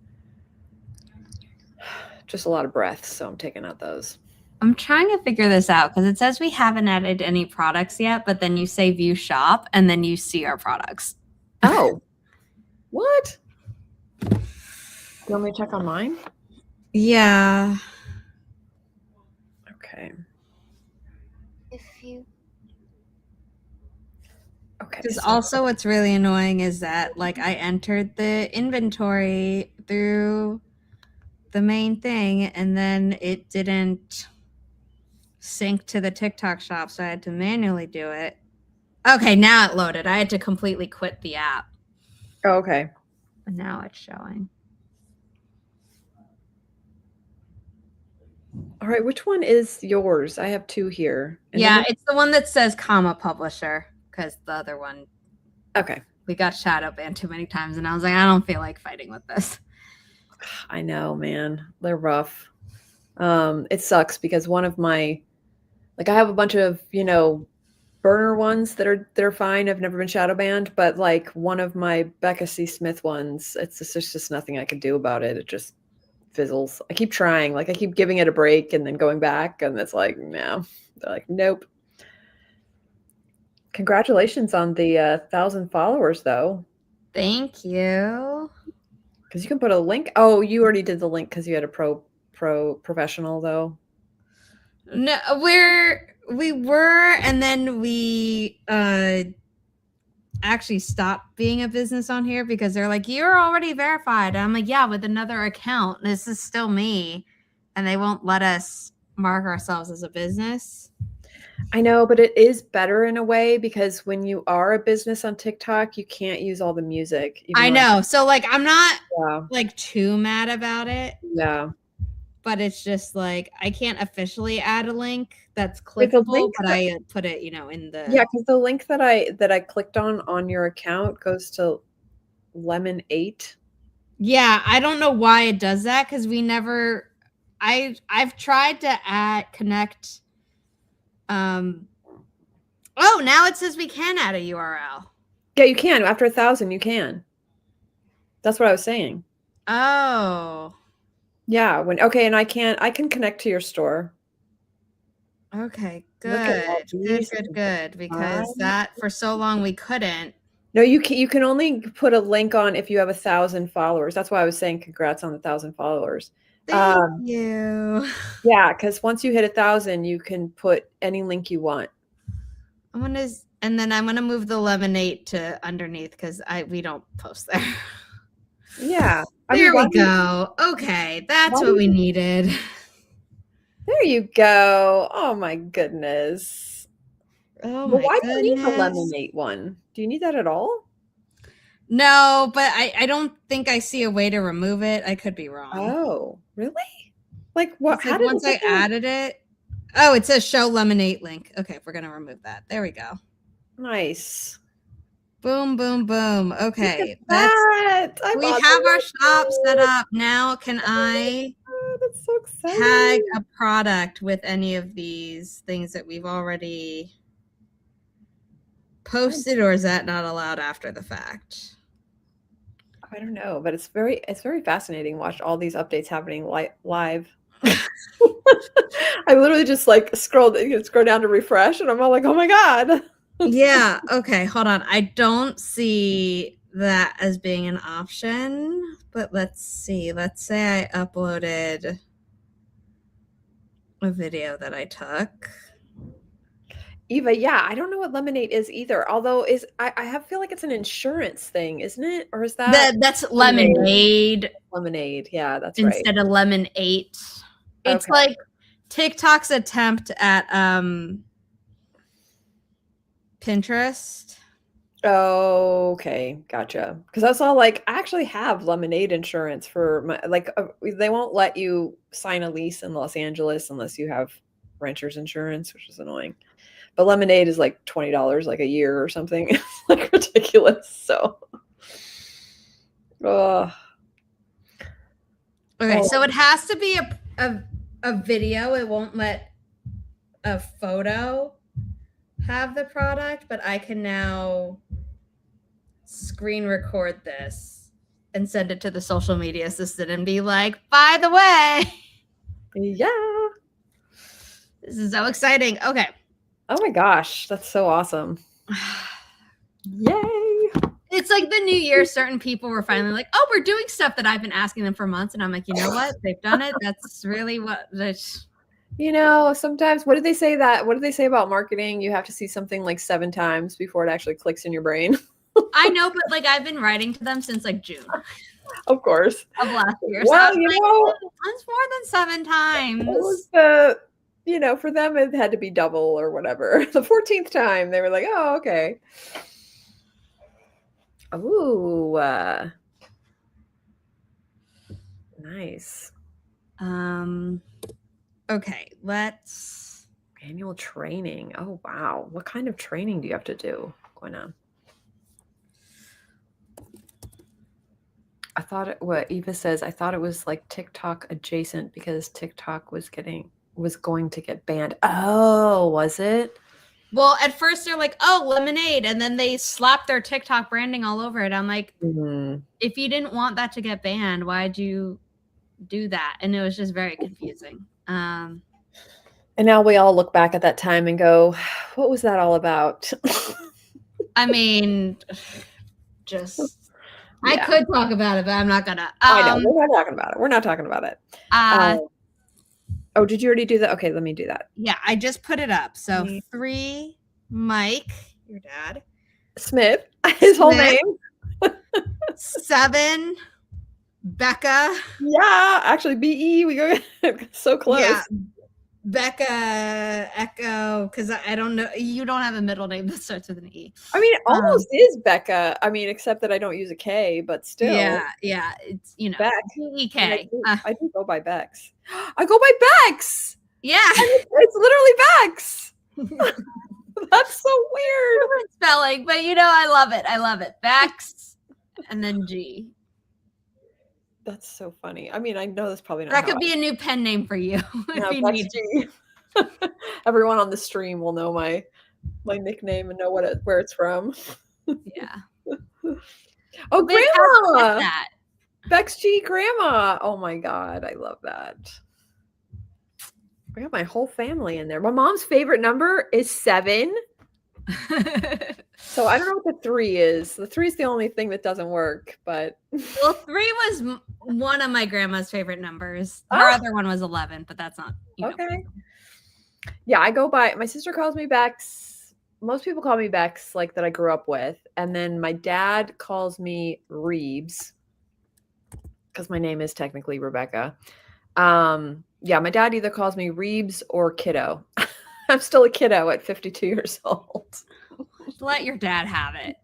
Just a lot of breaths, so I'm taking out those. I'm trying to figure this out because it says we haven't added any products yet, but then you say view shop and then you see our products. Oh, what? You want me to check on mine? Yeah. Okay. Okay. Because also what's really annoying is that like I entered the inventory through the main thing and then it didn't sync to the TikTok shop, so I had to manually do it. Okay, now it loaded. I had to completely quit the app. Oh, okay. And now it's showing. All right, which one is yours? I have 2 here. And yeah, it's the one that says comma publisher because the other one. Okay. We got shadow banned too many times and I was like, I don't feel like fighting with this. I know, man. They're rough. It sucks because one of my, like I have a bunch of, burner ones that are fine. I've never been shadow banned, but like one of my Becca C. Smith ones, there's just nothing I can do about it. It just fizzles. I keep trying, like I keep giving it a break and then going back, and it's like, no. They're like, nope. Congratulations on the 1,000 followers, though. Thank you. Because you can put a link. Oh, you already did the link because you had a professional, though. No, we were, and then we actually stopped being a business on here because they're like, you're already verified. And I'm like, yeah, with another account. This is still me. And they won't let us mark ourselves as a business. I know, but it is better in a way because when you are a business on TikTok, you can't use all the music. I know. So like, I'm not like too mad about it. Yeah. But it's just like I can't officially add a link that's clickable, but I put it, in the because the link that I clicked on your account goes to Lemon 8. Yeah, I don't know why it does that because we never. I've tried to connect. Oh, now it says we can add a URL. Yeah, you can. After 1,000, you can. That's what I was saying. Oh. Yeah. And I can connect to your store. Okay, good. Because that for so long we couldn't. No, you can only put a link on if you have 1,000 followers. That's why I was saying congrats on the 1,000 followers. Thank you. Yeah, because once you hit 1,000, you can put any link you want. And then I'm gonna move the lemonade to underneath because we don't post there. Yeah. There we go. Okay, that's what we needed. There you go. Oh my goodness. Oh my why goodness. do you need the lemonade one? Do you need that at all? No, but I don't think I see a way to remove it. I could be wrong. Oh, really? Like what? How did once I added it? Oh, it says show lemonade link. Okay, we're gonna remove that. There we go. Nice. Boom, boom, boom. Okay, we have our shop set up now. Can I that's so exciting. Tag a product with any of these things that we've already posted, or is that not allowed after the fact? I don't know, but it's very fascinating. Watch all these updates happening live. I literally just like scroll down to refresh, and I'm all like, oh my god. Yeah. Okay. Hold on. I don't see that as being an option, but let's see. Let's say I uploaded a video that I took. Eva, yeah, I don't know what lemonade is either. Although I feel like it's an insurance thing, isn't it? Or is that's lemonade? Lemonade, yeah, that's instead right. Instead of lemon 8. It's like TikTok's attempt at Pinterest. Okay, gotcha. Because I saw like I actually have Lemonade insurance for my they won't let you sign a lease in Los Angeles unless you have renter's insurance, which is annoying. But Lemonade is like $20 like a year or something. It's like ridiculous. So, oh, Okay, so it has to be a video. It won't let a photo have the product, but I can now screen record this and send it to the social media assistant and be like, by the way, yeah. this is so exciting. Okay. Oh my gosh, that's so awesome. Yay. It's like the new year, certain people were finally like, oh, we're doing stuff that I've been asking them for months. And I'm like, you know what? They've done it. That's really what Sometimes what did they say about marketing? You have to see something like 7 times before it actually clicks in your brain. I know, but like I've been writing to them since like June. Of course. Of last year. Well, so it's more than 7 times. It was for them it had to be double or whatever. The 14th time they were like, oh, okay. Ooh, nice. Okay, let's annual training. Oh wow, what kind of training do you have to do going on? What Eva says, I thought it was like TikTok adjacent because TikTok was going to get banned. Oh, was it? Well, at first they're like, oh, Lemonade. And then they slapped their TikTok branding all over it. I'm like, if you didn't want that to get banned, why'd you do that? And it was just very confusing. And now we all look back at that time and go, what was that all about? I mean, just... Yeah. I could talk about it, but I'm not gonna. I know, we're not talking about it. Oh, did you already do that? Okay, let me do that. Yeah, I just put it up. So 3, Mike, your dad. Smith, his whole name. 7, Becca. Yeah, actually, BE, we go so close. Yeah. Becca Echo, because I don't know. You don't have a middle name that starts with an E. I mean, it almost is Becca. I mean, except that I don't use a K, but still. Yeah. It's, Beck. B-E-K. I do go by Bex. I go by Bex. Yeah. It's literally Bex. That's so weird. Different spelling, but I love it. I love it. Bex and then G. That's so funny. I mean, I know that's probably not. That could be a new pen name for you. If you need G. Everyone on the stream will know my nickname and know where it's from. Yeah. Oh, Grandma! Bex G, Grandma. Oh my God, I love that. I got my whole family in there. My mom's favorite number is 7. So I don't know what the 3 is. The 3 is the only thing that doesn't work, but well, 3 was one of my grandma's favorite numbers. Her other one was 11, but that's not okay. Yeah, I go by. My sister calls me Bex. Most people call me Bex, like that I grew up with, and then my dad calls me Reeves because my name is technically Rebecca. Yeah, my dad either calls me Reeves or Kiddo. I'm still a kiddo at 52 years old. Let your dad have it.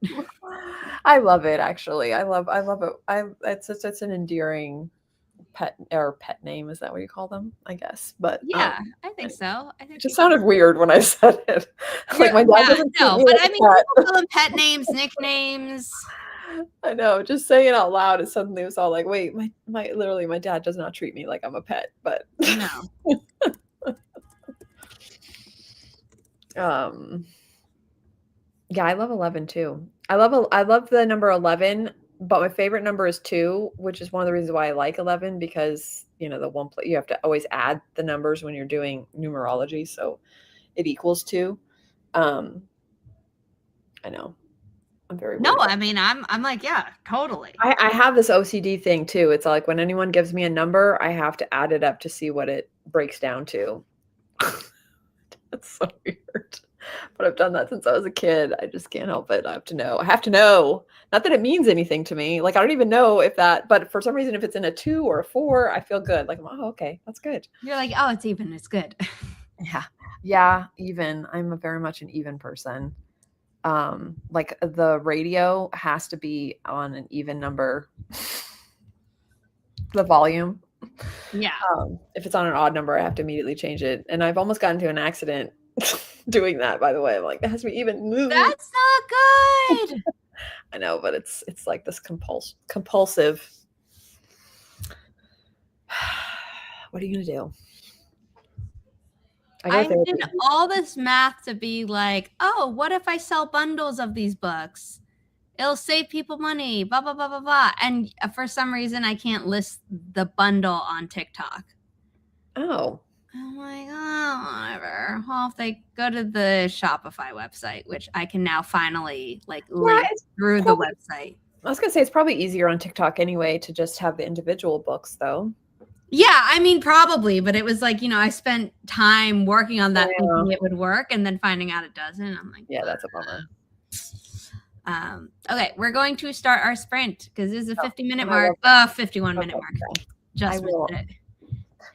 I love it, actually. I love it. It's an endearing pet name. Is that what you call them? I guess. But yeah, I think so. I think it just sounded weird when I said it. Like my dad doesn't. No, but I mean, people call them pet names, nicknames. I know. Just saying it out loud is suddenly was all like, wait, my dad does not treat me like I'm a pet, but no. Yeah, I love 11 too. I love the number 11, but my favorite number is 2, which is one of the reasons why I like 11 because the one you have to always add the numbers when you're doing numerology, so it equals 2. I know. I'm very weird. No, I mean I'm like, yeah, totally. I have this OCD thing too. It's like when anyone gives me a number, I have to add it up to see what it breaks down to. That's so weird. But I've done that since I was a kid. I just can't help it. I have to know. Not that it means anything to me. Like, I don't even know if that, but for some reason, if it's in a 2 or a 4, I feel good. Like, oh, okay, that's good. You're like, oh, it's even. It's good. Yeah. Yeah. Even. I'm very much an even person. Like the radio has to be on an even number, the volume. Yeah. If it's on an odd number, I have to immediately change it. And I've almost gotten into an accident doing that, by the way. I'm like, that has to be even. That's not good. I know, but it's like this compulsive. What are you gonna do? I did all this math to be like, oh, what if I sell bundles of these books? It'll save people money, blah, blah, blah, blah, blah. And for some reason, I can't list the bundle on TikTok. Oh. I'm like, oh, whatever. Well, if they go to the Shopify website, which I can now finally like link through the website. I was gonna say it's probably easier on TikTok anyway to just have the individual books, though. Yeah, I mean, probably, but it was like, I spent time working on that thinking it would work and then finding out it doesn't. I'm like, yeah, that's a bummer. Okay, we're going to start our sprint because this is a 50-minute mark. 51-minute mark. Just missed it.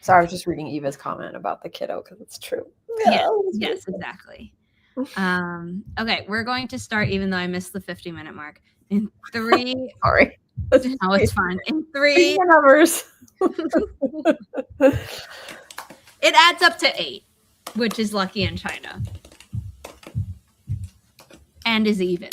Sorry, I was just reading Eva's comment about the kiddo because it's true. Yeah, yes, exactly. Okay, we're going to start even though I missed the 50-minute mark. In 3. Sorry. No, it's fine. In 3. Numbers. It adds up to 8, which is lucky in China. And is even.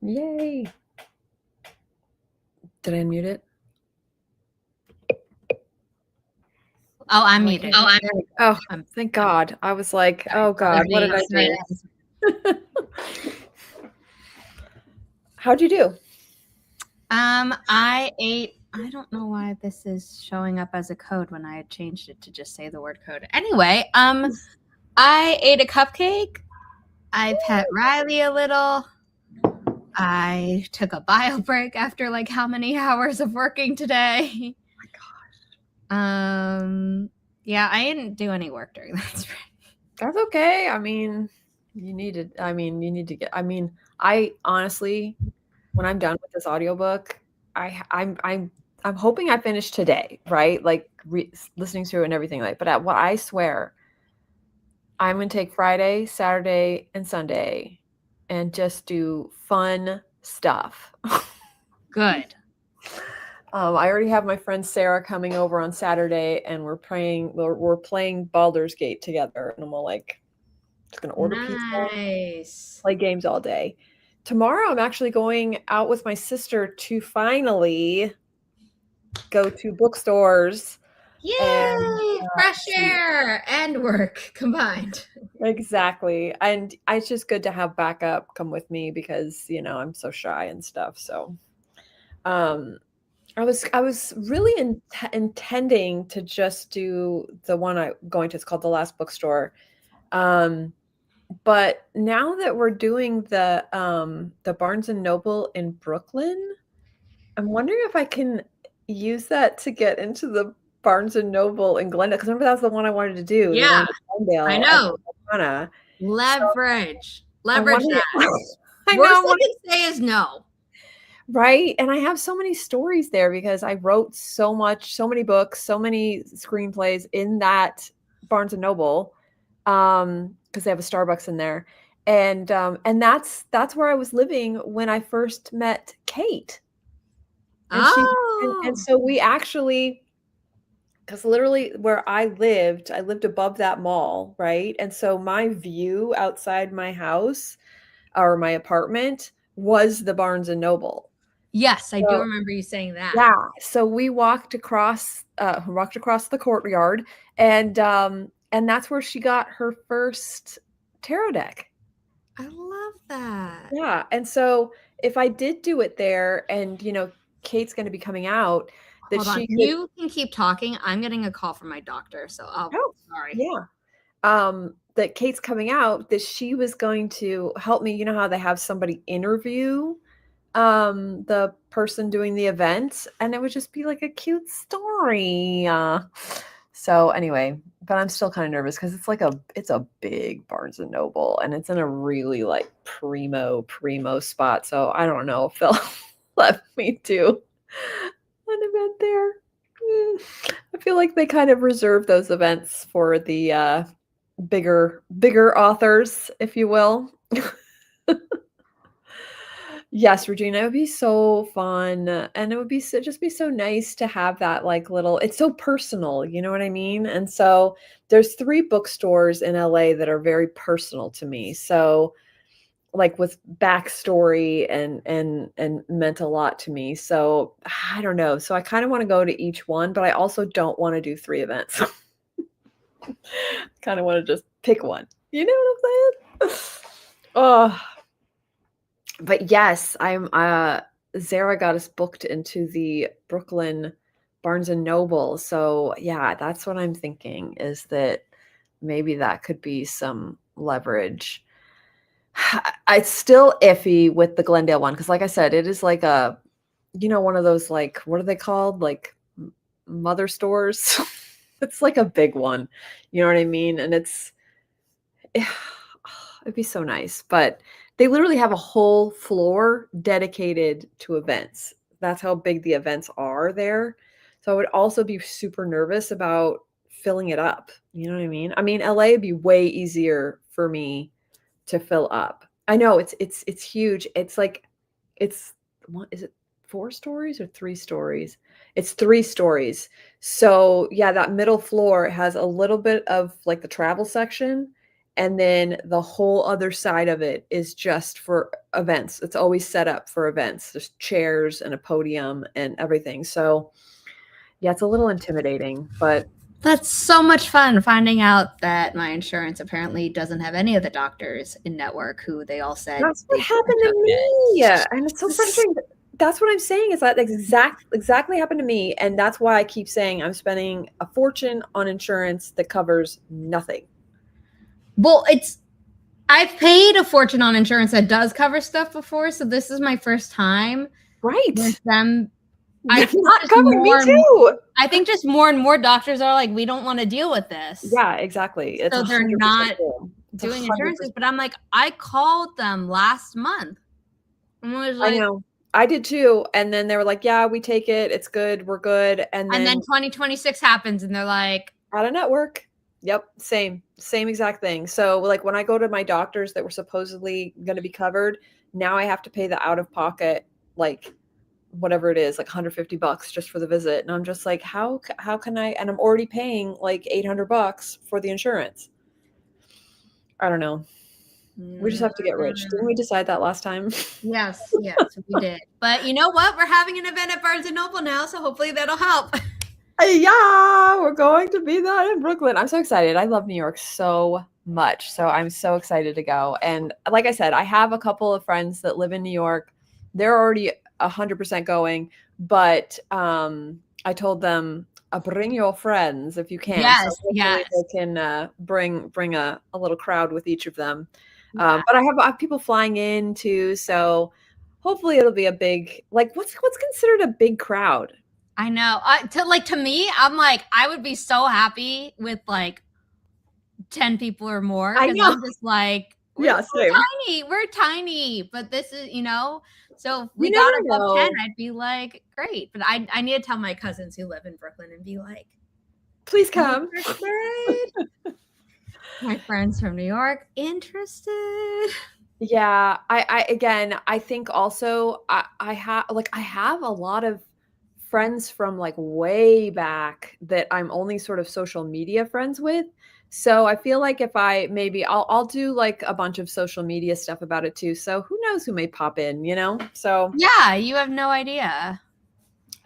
Yay. Did I unmute it? Oh, I'm muted. Thank God. I was like, oh God, what did I do? How'd you do? I ate. I don't know why this is showing up as a code when I had changed it to just say the word code. Anyway, I ate a cupcake. I pet Riley a little. I took a bio break after like how many hours of working today? Oh my gosh. Yeah, I didn't do any work during that sprint. That's okay. I honestly, when I'm done with this audiobook, I'm hoping I finish today, right? Like listening to it and everything like. But I swear, I'm gonna take Friday, Saturday, and Sunday, and just do fun stuff. Good. I already have my friend Sarah coming over on Saturday, and we're playing Baldur's Gate together, and I'm all like, just gonna order pizza, play games all day. Tomorrow, I'm actually going out with my sister to finally go to bookstores. Yay! Fresh air and work combined. Exactly. And it's just good to have backup come with me because, I'm so shy and stuff. So, I was really intending to just do the one I'm going to. It's called The Last Bookstore. But now that we're doing the Barnes and Noble in Brooklyn, I'm wondering if I can use that to get into the Barnes and Noble in Glendale, because remember that's the one I wanted to do. Yeah, the one in Glendale. I know. Leverage that. I Worst I can say is no. Right. And I have so many stories there because I wrote so many books, so many screenplays in that Barnes and Noble, because they have a Starbucks in there. And that's where I was living when I first met Kate. And so we actually, because literally where I lived above that mall, right? And so my view outside my house or my apartment was the Barnes and Noble. Yes, I do remember you saying that. Yeah. So we walked across the courtyard, and that's where she got her first tarot deck. I love that. Yeah. And so if I did do it there, and Kate's going to be coming out, Hold on. You can keep talking. I'm getting a call from my doctor, so sorry. Yeah. That Kate's coming out, that she was going to help me. You know how they have somebody interview the person doing the event, and it would just be like a cute story. So anyway, but I'm still kind of nervous because it's a big Barnes and Noble, and it's in a really like primo spot. So I don't know if they'll let me do an event there. I feel like they kind of reserve those events for the bigger authors, if you will. Yes, Regina, it would be so fun, and it would be just be so nice to have that like little. It's so personal, you know what I mean? And so there's 3 bookstores in LA that are very personal to me. So like with backstory and meant a lot to me. So I don't know. So I kind of want to go to each one, but I also don't want to do 3 events. Kind of want to just pick one. You know what I'm saying? Oh. But yes, I'm Zara got us booked into the Brooklyn Barnes and Noble. So yeah, that's what I'm thinking, is that maybe that could be some leverage. It's still iffy with the Glendale one because, like I said, it is like a, one of those, like, what are they called? Like mother stores. It's like a big one. You know what I mean? And it'd be so nice, but they literally have a whole floor dedicated to events. That's how big the events are there. So I would also be super nervous about filling it up. You know what I mean? I mean, LA would be way easier for me to fill up. I know it's huge. It's like, what is it? 4 stories or 3 stories? It's 3 stories. So yeah, that middle floor has a little bit of like the travel section, And then the whole other side of it is just for events. It's always set up for events. There's chairs and a podium and everything. So yeah, it's a little intimidating, but That's so much fun finding out that my insurance apparently doesn't have any of the doctors in network who they all said that's what they happened to took me. it. And it's so frustrating. That's what I'm saying is that exactly happened to me. And that's why I keep saying I'm spending a fortune on insurance that covers nothing. Well, I've paid a fortune on insurance that does cover stuff before, so this is my first time Right. with them. It's not covering me too. I think just more and more doctors are like, we don't want to deal with this. Yeah, exactly. It's so they're 100% not cool. doing insurances. But I'm like, I called them last month. And was like, I know. I did too. And then they were like, yeah, we take it. It's good. We're good. And then 2026 happens and they're like, out of network. Yep. Same exact thing. So like when I go to my doctors that were supposedly going to be covered, now I have to pay the out of pocket, like whatever it is, like $150 just for the visit. And I'm just like, how can I, and I'm already paying like $800 for the insurance. I don't know. We just have to get rich. Didn't we decide that last time? Yes, we did. But you know what? We're having an event at Barnes & Noble now, so hopefully that'll help. Yeah, we're going to be that in Brooklyn. I'm so excited. I love New York so much. So I'm so excited to go. And like I said, I have a couple of friends that live in New York. They're already 100% going. But I told them, bring your friends if you can. Yes, so yes. They can bring a little crowd with each of them. Yeah. But I have people flying in too. So hopefully it'll be a big, like what's considered a big crowd? I know. To me, I'm like, I would be so happy with like 10 people or more. I know. I'm just like, we're tiny. But this is, so if we got above 10, I'd be like, great. But I need to tell my cousins who live in Brooklyn and be like, please come. My friends from New York interested. Yeah. I think also I have a lot of friends from like way back that I'm only sort of social media friends with. So I feel like if I'll do like a bunch of social media stuff about it too. So who knows who may pop in, So yeah, you have no idea.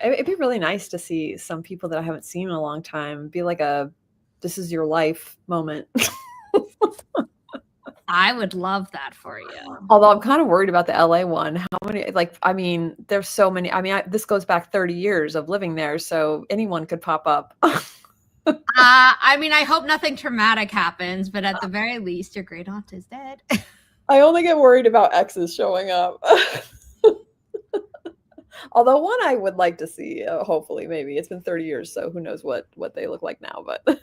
It'd be really nice to see some people that I haven't seen in a long time. It'd be like a this is your life moment. I would love that for you. Although I'm kind of worried about the LA one. How many, there's so many. This goes back 30 years of living there. So anyone could pop up. I hope nothing traumatic happens, but at the very least, your great aunt is dead. I only get worried about exes showing up. Although one I would like to see, hopefully, maybe. It's been 30 years, so who knows what they look like now. But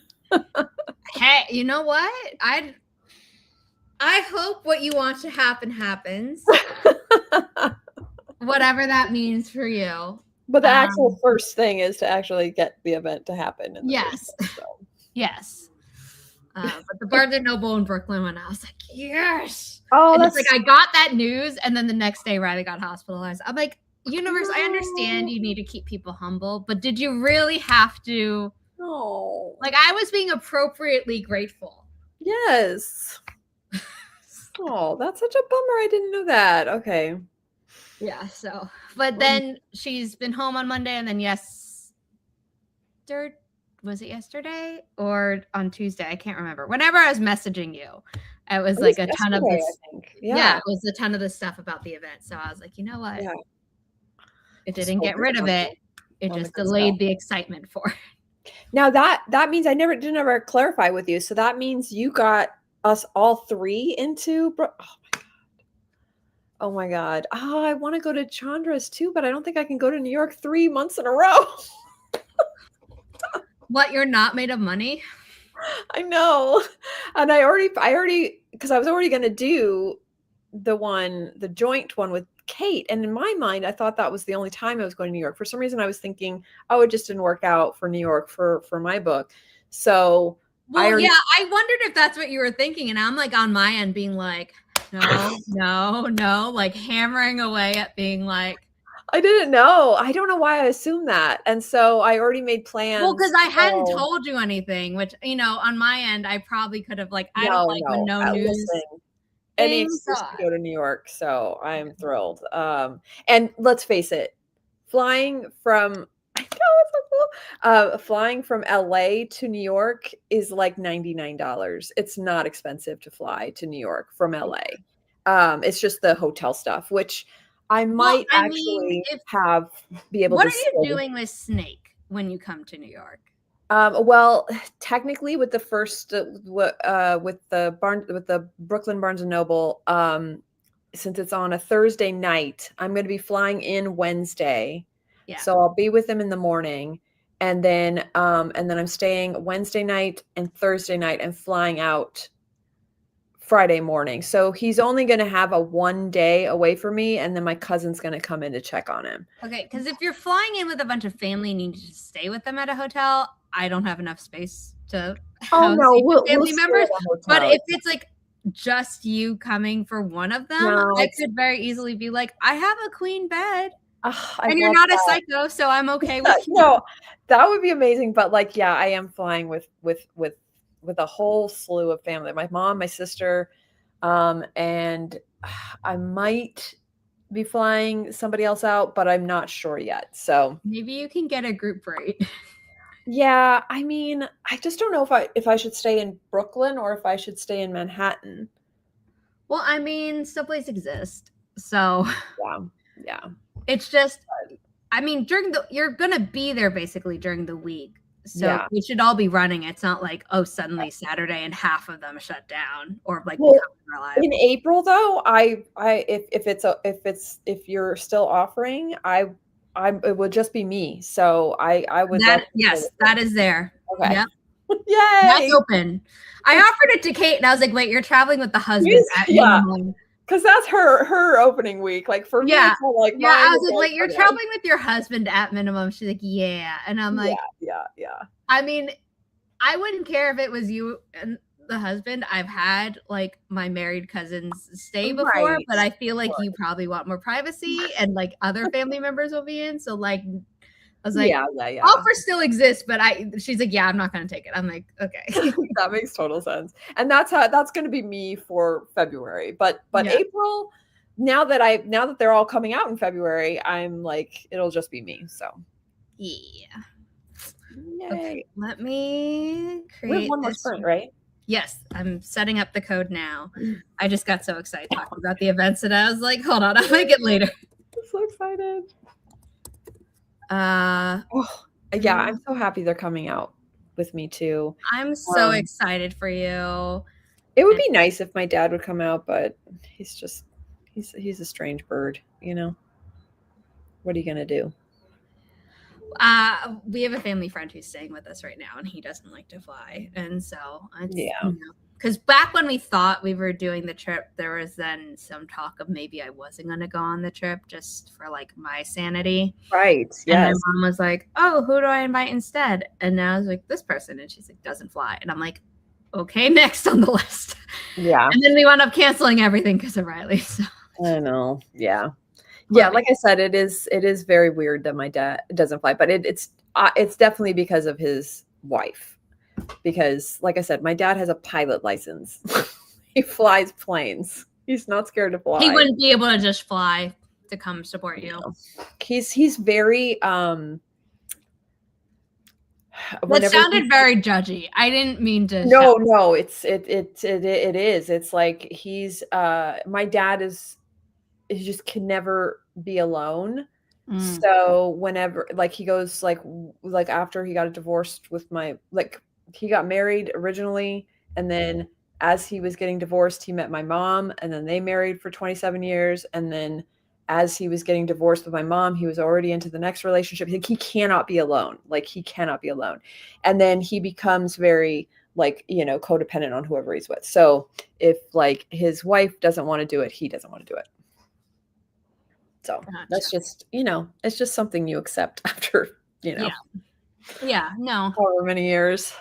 hey, you know what? I hope what you want to happen happens. Whatever that means for you. But the actual first thing is to actually get the event to happen. Yes. Yes. But the Barnes & Noble in Brooklyn one, I was like, yes. Oh, and it's like I got that news, and then the next day Riley got hospitalized. I'm like, universe, I understand you need to keep people humble, but did you really have to? No. Like, I was being appropriately grateful. Yes. Oh, that's such a bummer. I didn't know that. Okay. Yeah, so. But then she's been home on Monday, and then was it yesterday or on Tuesday? I can't remember. Whenever I was messaging you, it was like a ton of this. I think. Yeah, it was a ton of the stuff about the event. So I was like, you know what? Yeah. It didn't get rid of it. It just delayed the excitement for it. Now that means I didn't ever clarify with you. So that means you got us all three into. Oh my God. Oh, I want to go to Chandra's too, but I don't think I can go to New York 3 months in a row. What, you're not made of money? I know. And I already, because I was already going to do the joint one with Kate. And in my mind, I thought that was the only time I was going to New York. For some reason, I was thinking, it just didn't work out for New York for my book. So I wondered if that's what you were thinking. And I'm like on my end being like, no, like hammering away at being like, I didn't know. I don't know why I assumed that. And so I already made plans. Well, because I hadn't told you anything, which, on my end, I probably could have, like, I don't like when no news listen, any things. excuse to go to New York, so I'm thrilled. And let's face it, flying from I know it's so cool. Flying from LA to New York is like $99. It's not expensive to fly to New York from LA. It's just the hotel stuff, which I might actually be able what to are you stay. doing with Snake when you come to New York? Well, technically, with the first, with the Brooklyn Barnes and Noble, since it's on a Thursday night, I'm going to be flying in Wednesday. Yeah. So I'll be with him in the morning, and then I'm staying Wednesday night and Thursday night, and flying out Friday morning. So he's only going to have a 1 day away from me, and then my cousin's going to come in to check on him. Okay, because if you're flying in with a bunch of family and you need to stay with them at a hotel, I don't have enough space to house family members. But if it's like just you coming for one of them, I could very easily be like, I have a queen bed. And you're not a psycho, so I'm okay with you. No, that would be amazing. But like, yeah, I am flying with a whole slew of family. My mom, my sister, and I might be flying somebody else out, but I'm not sure yet. So maybe you can get a group rate. Yeah, I mean, I just don't know if I should stay in Brooklyn or if I should stay in Manhattan. Well, I mean, still places exist. So yeah. It's just, I mean, you're gonna be there basically during the week. So we should all be running. It's not like, suddenly Saturday and half of them shut down or like become unreliable. In April though, if you're still offering, it would just be me. So I would that is there. Okay. Yep. Yay! That's open. I offered it to Kate and I was like, wait, you're traveling with the husband at minimum. Because that's her opening week. Like for me, it's like I was like, wait, you're traveling with your husband at minimum. She's like, yeah. And I'm like, yeah. I mean, I wouldn't care if it was you and the husband. I've had like my married cousins stay before, but I feel like you probably want more privacy and like other family members will be in. So like, I was like, offer still exists, but she's like, yeah, I'm not going to take it. I'm like, okay. That makes total sense. And that's going to be me for February. But April, now that they're all coming out in February, I'm like, it'll just be me. So yeah. Yay. Okay, let me create. We have one more sprint, right? Yes, I'm setting up the code now. I just got so excited talking about the events and I was like, hold on, I'll make it later. I'm so excited. Yeah, I'm so happy they're coming out with me too. I'm so excited for you. It would be nice if my dad would come out, but he's a strange bird, you know. What are you gonna do? We have a family friend who's staying with us right now, and he doesn't like to fly, and so because back when we thought we were doing the trip, there was then some talk of maybe I wasn't going to go on the trip just for like my sanity. Right. Yes. And my mom was like, oh, who do I invite instead? And now I was like, this person. And she's like, doesn't fly. And I'm like, okay, next on the list. Yeah. And then we wound up canceling everything because of Riley. So. I know. Yeah. Yeah. Like I said, it is very weird that my dad doesn't fly, but it's definitely because of his wife. Because, like I said, my dad has a pilot license. He flies planes. He's not scared to fly. He wouldn't be able to just fly to come support you. No. He's very that sounded very judgy. I didn't mean to. No, it is. It's like he's my dad he just can never be alone. So whenever like he goes like after he got divorced with he got married originally, and then as he was getting divorced, he met my mom, and then they married for 27 years. And then as he was getting divorced with my mom, he was already into the next relationship. Like, he cannot be alone. And then he becomes very codependent on whoever he's with. So if like his wife doesn't want to do it, he doesn't want to do it. So that's just, it's just something you accept after, Yeah, no. However many years,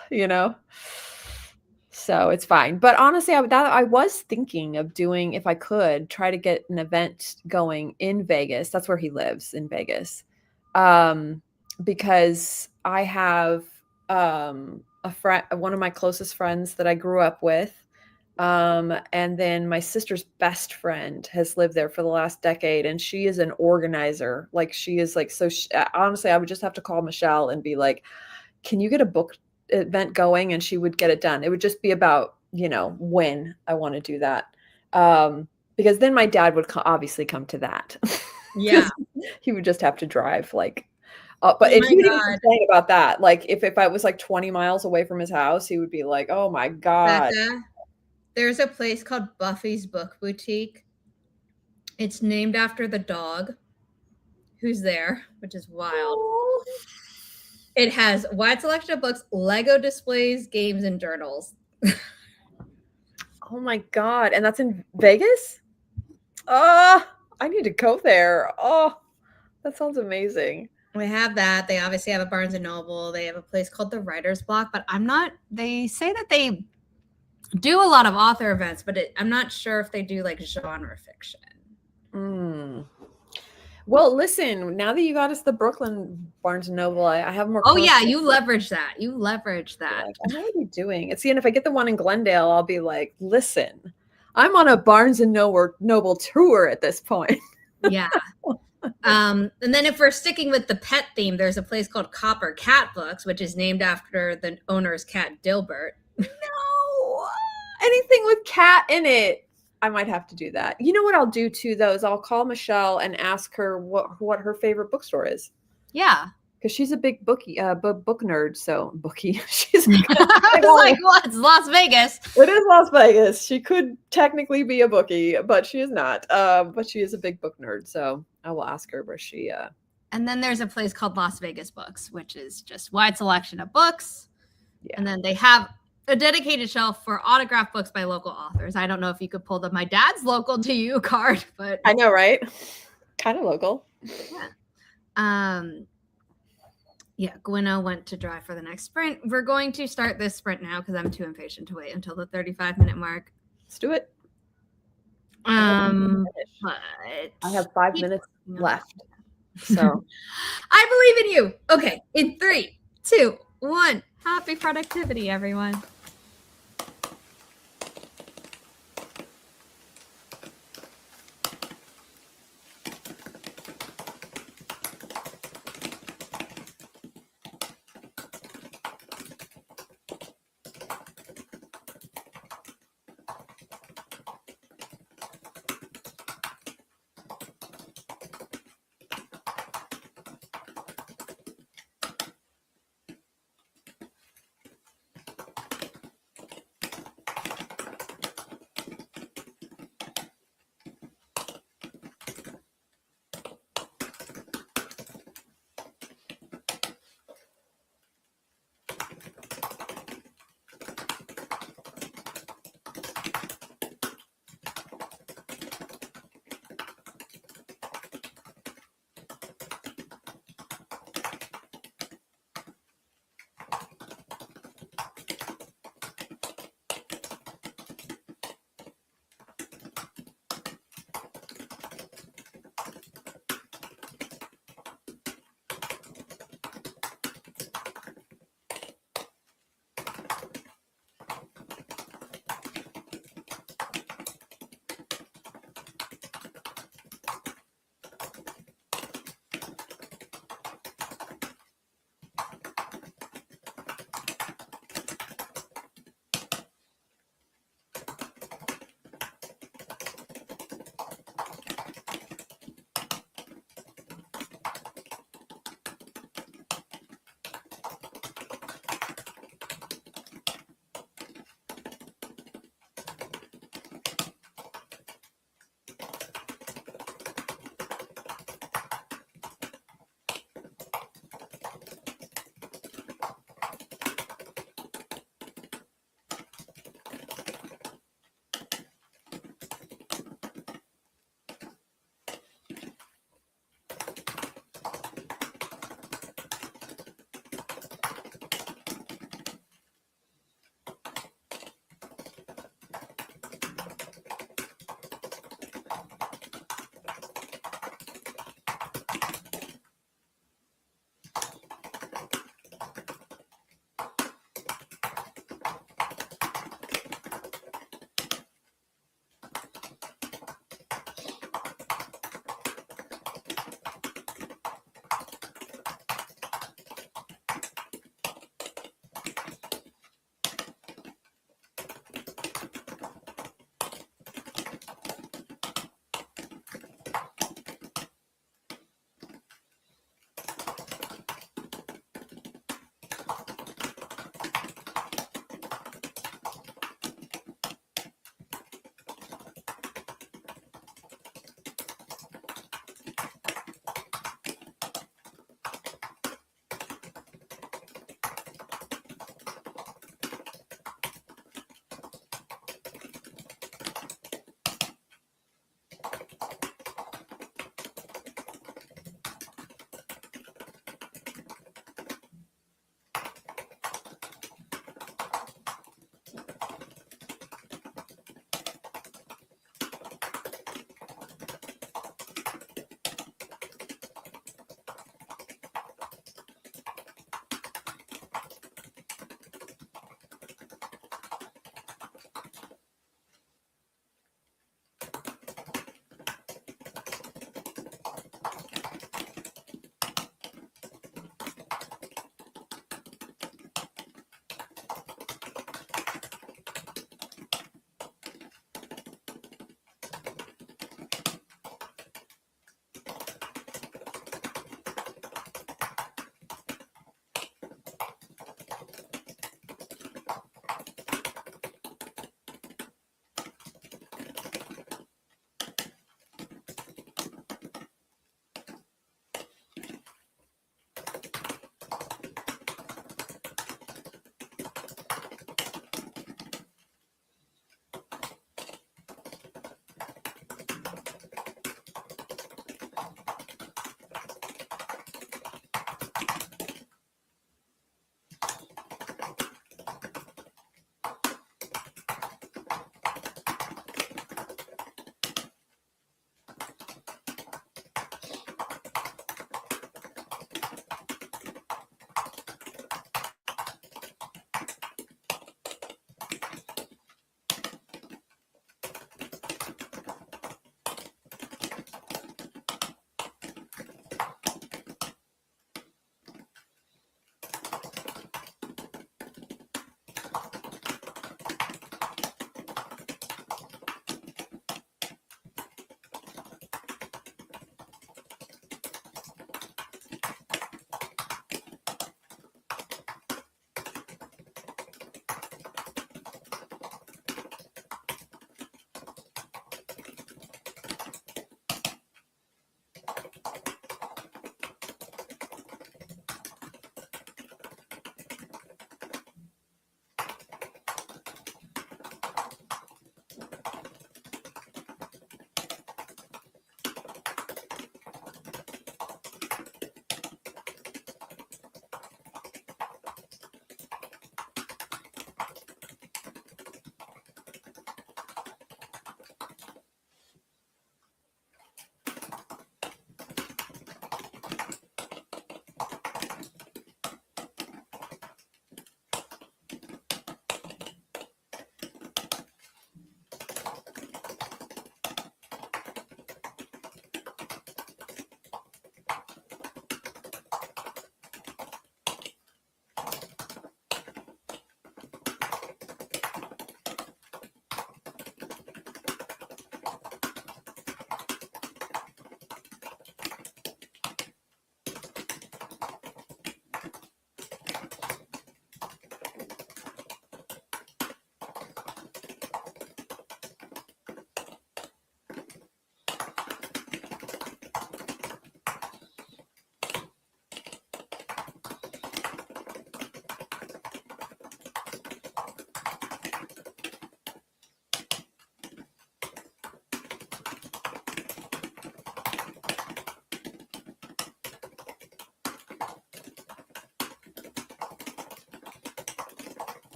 So it's fine. But honestly, I was thinking of doing, if I could, try to get an event going in Vegas. That's where he lives, in Vegas. Um, because I have a friend, one of my closest friends that I grew up with. And then my sister's best friend has lived there for the last decade, and she is an organizer. Like she is like, so honestly, I would just have to call Michelle and be like, can you get a book event going? And she would get it done. It would just be about, when I want to do that. Because then my dad would obviously come to that. Yeah. Because he would just have to drive like, Oh but if my he would even God. complain about that, like if I was like 20 miles away from his house, he would be like, oh my God. Becca, there's a place called Buffy's Book Boutique. It's named after the dog who's there, which is wild. Oh. It has wide selection of books, Lego displays, games, and journals. Oh my God. And that's in Vegas? Oh, I need to go there. Oh, that sounds amazing. We have that. They obviously have a Barnes and Noble. They have a place called the Writer's Block, but they say that they do a lot of author events, but I'm not sure if they do like genre fiction. Mm. Well, listen, now that you got us the Brooklyn Barnes and Noble, I have more. Oh yeah, you leverage that. You leverage that. Like, I know what you're doing. See, and if I get the one in Glendale, I'll be like, listen, I'm on a Barnes and Noble tour at this point. Yeah. And then if we're sticking with the pet theme, there's a place called Copper Cat Books, which is named after the owner's cat, Dilbert. No, anything with cat in it. I might have to do that. You know what I'll do too, though, is I'll call Michelle and ask her what her favorite bookstore is. Yeah. Because she's a big book nerd, so bookie. She's I was like, well, it's Las Vegas. It is Las Vegas. She could technically be a bookie, but she is not. But she is a big book nerd, so I will ask her where she. And then there's a place called Las Vegas Books, which is just wide selection of books. Yeah. And then they have a dedicated shelf for autographed books by local authors. I don't know if you could pull the "My Dad's Local to You" card, but I know, right? Kind of local. Yeah. Yeah, Gwynno went to drive for the next sprint. We're going to start this sprint now because I'm too impatient to wait until the 35-minute mark. Let's do it. But I have 5 minutes left. So I believe in you. Okay, in 3, 2, 1. Happy productivity, everyone.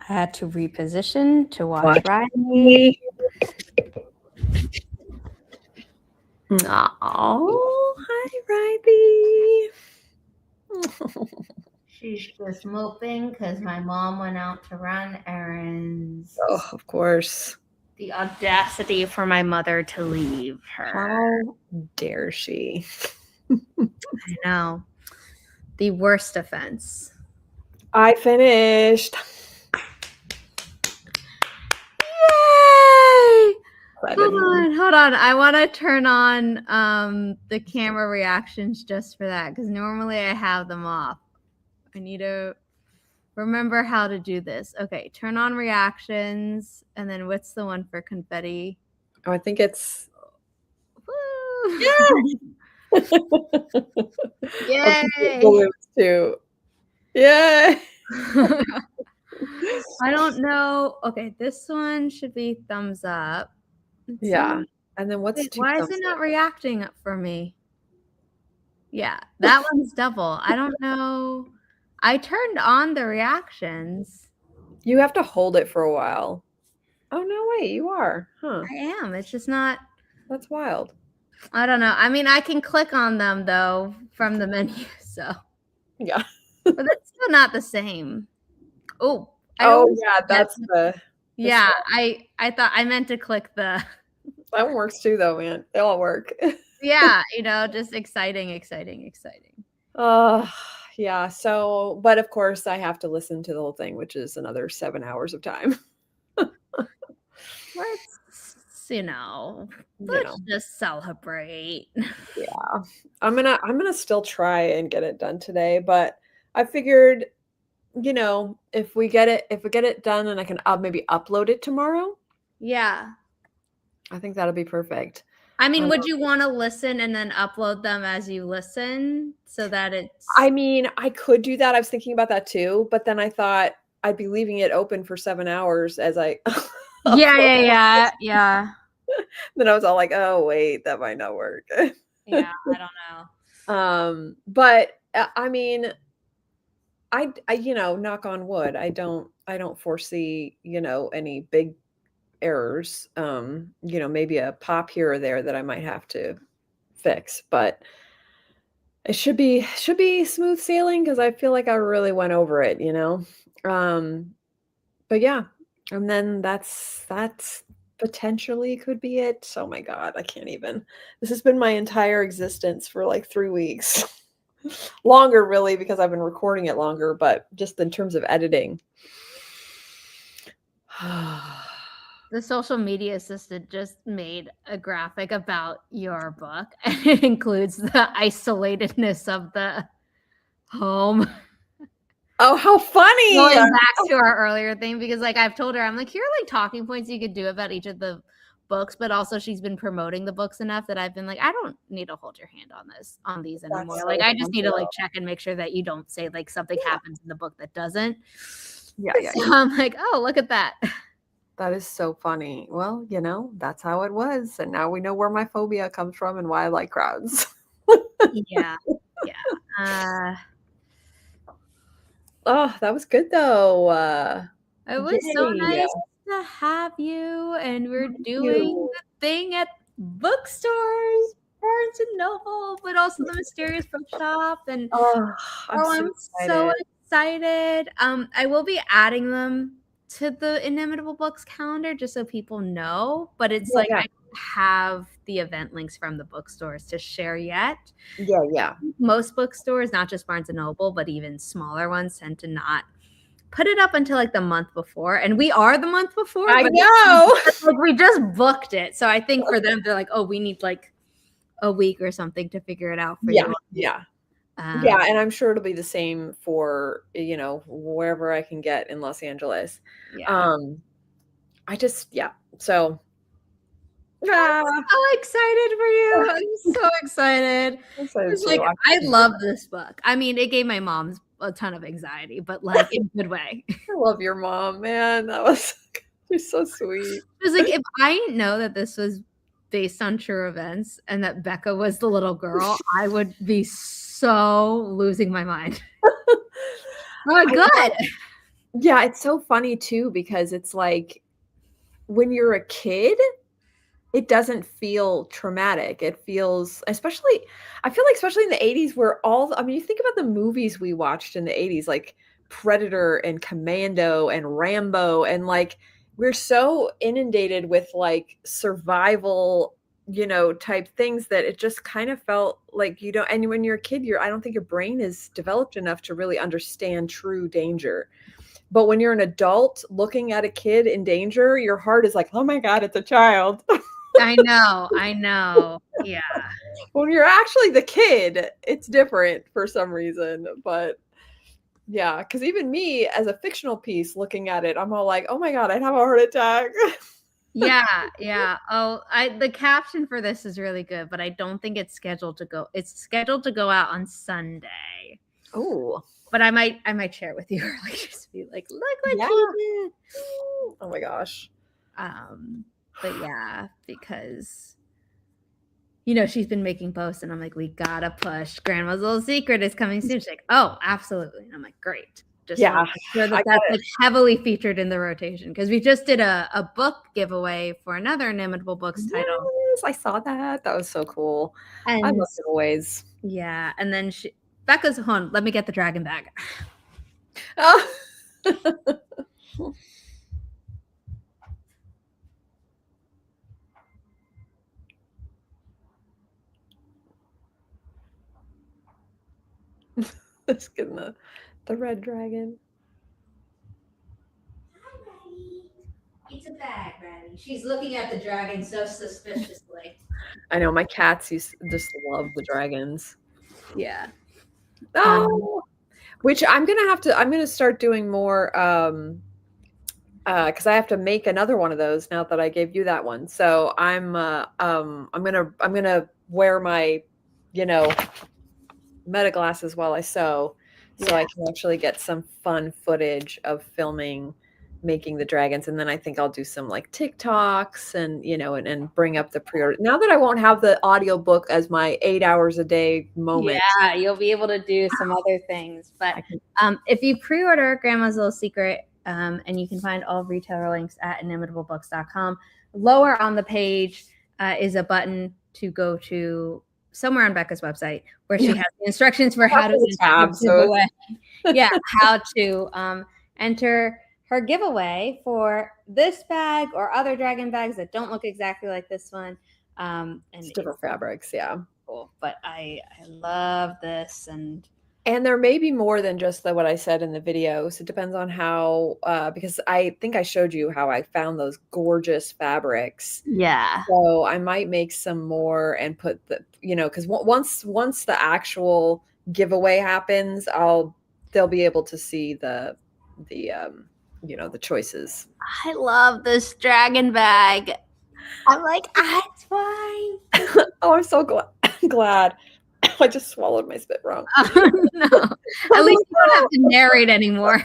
I had to reposition to watch Watch Riley. Oh, hi, Riley. She's just moping because my mom went out to run errands. Oh, of course. The audacity for my mother to leave her. How dare she? I know. The worst offense. I finished. Yay! Excited. Hold on. I want to turn on the camera reactions just for that because normally I have them off. I need to remember how to do this. Okay, turn on reactions, and then what's the one for confetti? Oh, I think it's. Woo! Yeah. Yay! Balloons too. Yay! I don't know. Okay, this one should be thumbs up. Let's Yeah. see. And then what's Wait, two why is thumbs it not up? reacting up for me? Yeah, that one's double. I don't know. I turned on the reactions. You have to hold it for a while. Oh no, wait, you are. Huh. I am. It's just not. That's wild. I don't know. I mean, I can click on them though from the menu, so. Yeah. But that's still not the same. Oh. Oh yeah, that's the. Yeah, I thought I meant to click the. That one works too, though, man. They all work. Yeah, just exciting. Yeah. So, but of course, I have to listen to the whole thing, which is another 7 hours of time. Let's just celebrate. Yeah, I'm gonna still try and get it done today, but I figured, if we get it done, and I can maybe upload it tomorrow. Yeah. I think that'll be perfect. I mean, would you want to listen and then upload them as you listen so that it's. I mean, I could do that. I was thinking about that too, but then I thought I'd be leaving it open for 7 hours as I. Yeah. Then I was all like, oh wait, that might not work. Yeah, I don't know. But I mean, I knock on wood, I don't foresee, any big errors. Maybe a pop here or there that I might have to fix, but it should be smooth sailing because I feel like I really went over it, but yeah, and then that's potentially could be it. Oh my God, I can't even. This has been my entire existence for like 3 weeks. Longer, really, because I've been recording it longer, but just in terms of editing. The social media assistant just made a graphic about your book, and it includes the isolatedness of the home. Oh, how funny! Going back to our earlier thing, because I've told her, I'm like, here are talking points you could do about each of the books, but also she's been promoting the books enough that I've been like, I don't need to hold your hand on these anymore. So I just need to check and make sure that you don't say something happens in the book that doesn't. Yeah. So I'm like, oh, look at that. That is so funny. Well, that's how it was, and now we know where my phobia comes from and why I like crowds. Yeah. Oh, that was good though. It was so nice to have you, and we're doing the thing at bookstores, Barnes and Noble, but also the Mysterious Bookshop. And I'm so excited. I will be adding them to the Inimitable Books calendar just so people know, but it's I don't have the event links from the bookstores to share yet. Yeah. Most bookstores, not just Barnes and Noble, but even smaller ones, tend to not put it up until the month before, and we are the month before. I know. We just booked it, so I think for them, they're like, oh, we need a week or something to figure it out for you. Yeah. And I'm sure it'll be the same for wherever I can get in Los Angeles. So I'm so excited for you. I'm so excited. I love this book. I mean, it gave my mom a ton of anxiety, but in a good way. I love your mom, man. You're so sweet. It was if I didn't know that this was based on true events and that Becca was the little girl, I would be so losing my mind. Good. Yeah, it's so funny too because it's like when you're a kid, it doesn't feel traumatic. It feels especially I feel like especially in the '80s where I mean, you think about the movies we watched in the '80s, like Predator and Commando and Rambo, and like we're so inundated with like survival, type things that it just kind of felt like you don't and when you're a kid, I don't think your brain is developed enough to really understand true danger. But when you're an adult looking at a kid in danger, your heart is like, "Oh my God, it's a child." I know. Yeah. When you're actually the kid, it's different for some reason. But yeah, because even me as a fictional piece looking at it, I'm all like, "Oh my God, I'd have a heart attack." Yeah. Oh, the caption for this is really good, but I don't think it's scheduled to go. It's scheduled to go out on Sunday. Oh, But I might share it with you or like just be like, look what yeah. she did. Oh my gosh. But yeah, because she's been making posts and I'm like, we gotta push. Grandma's Little Secret is coming soon. She's like, oh, absolutely. And I'm like, great. Just Yeah, want to make sure I that got that's it. like heavily featured in the rotation because we just did a book giveaway for another Inimitable Books title. Yes, I saw that. That was so cool. I And love giveaways. yeah, and then Becca's home. Let me get the dragon bag. Oh. Let's get the red dragon. Hi, Ready. It's a bag, Ready. She's looking at the dragon so suspiciously. I know my cats just love the dragons. Yeah. Oh, which I'm gonna start doing more because I have to make another one of those now that I gave you that one. So I'm gonna wear my, meta glasses while I sew, so I can actually get some fun footage of filming making the dragons, and then I think I'll do some like TikToks and and bring up the pre-order. Now that I won't have the audiobook as my 8 hours a day moment. Yeah, you'll be able to do some other things. But if you pre-order Grandma's Little Secret, and you can find all retailer links at inimitablebooks.com, lower on the page is a button to go to somewhere on Becca's website where she has the instructions for how to tab, so yeah, how to enter her giveaway for this bag or other dragon bags that don't look exactly like this one. And it's different fabrics, yeah. Cool. But I love this, and there may be more than just what I said in the video. So it depends on how, because I think I showed you how I found those gorgeous fabrics. yeah. So I might make some more and put because once the actual giveaway happens, they'll be able to see the choices. I love this dragon bag. I'm like, it's fine. Oh, I'm so glad. I just swallowed my spit wrong. Oh, no. At least you don't have to narrate anymore.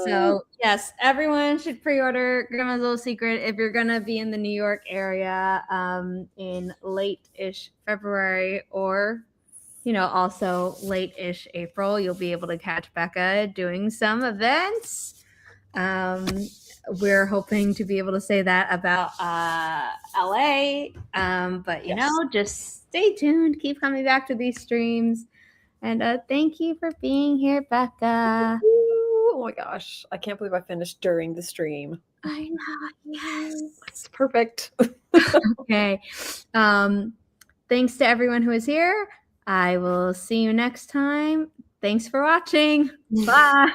So yes, everyone should pre-order Grandma's Little Secret if you're gonna be in the New York area in late-ish February or also late-ish April. You'll be able to catch Becca doing some events. We're hoping to be able to say that about LA. But just stay tuned. Keep coming back to these streams. And thank you for being here, Becca. Oh my gosh. I can't believe I finished during the stream. I know. Yes. It's perfect. Okay. Thanks to everyone who is here. I will see you next time. Thanks for watching. Bye.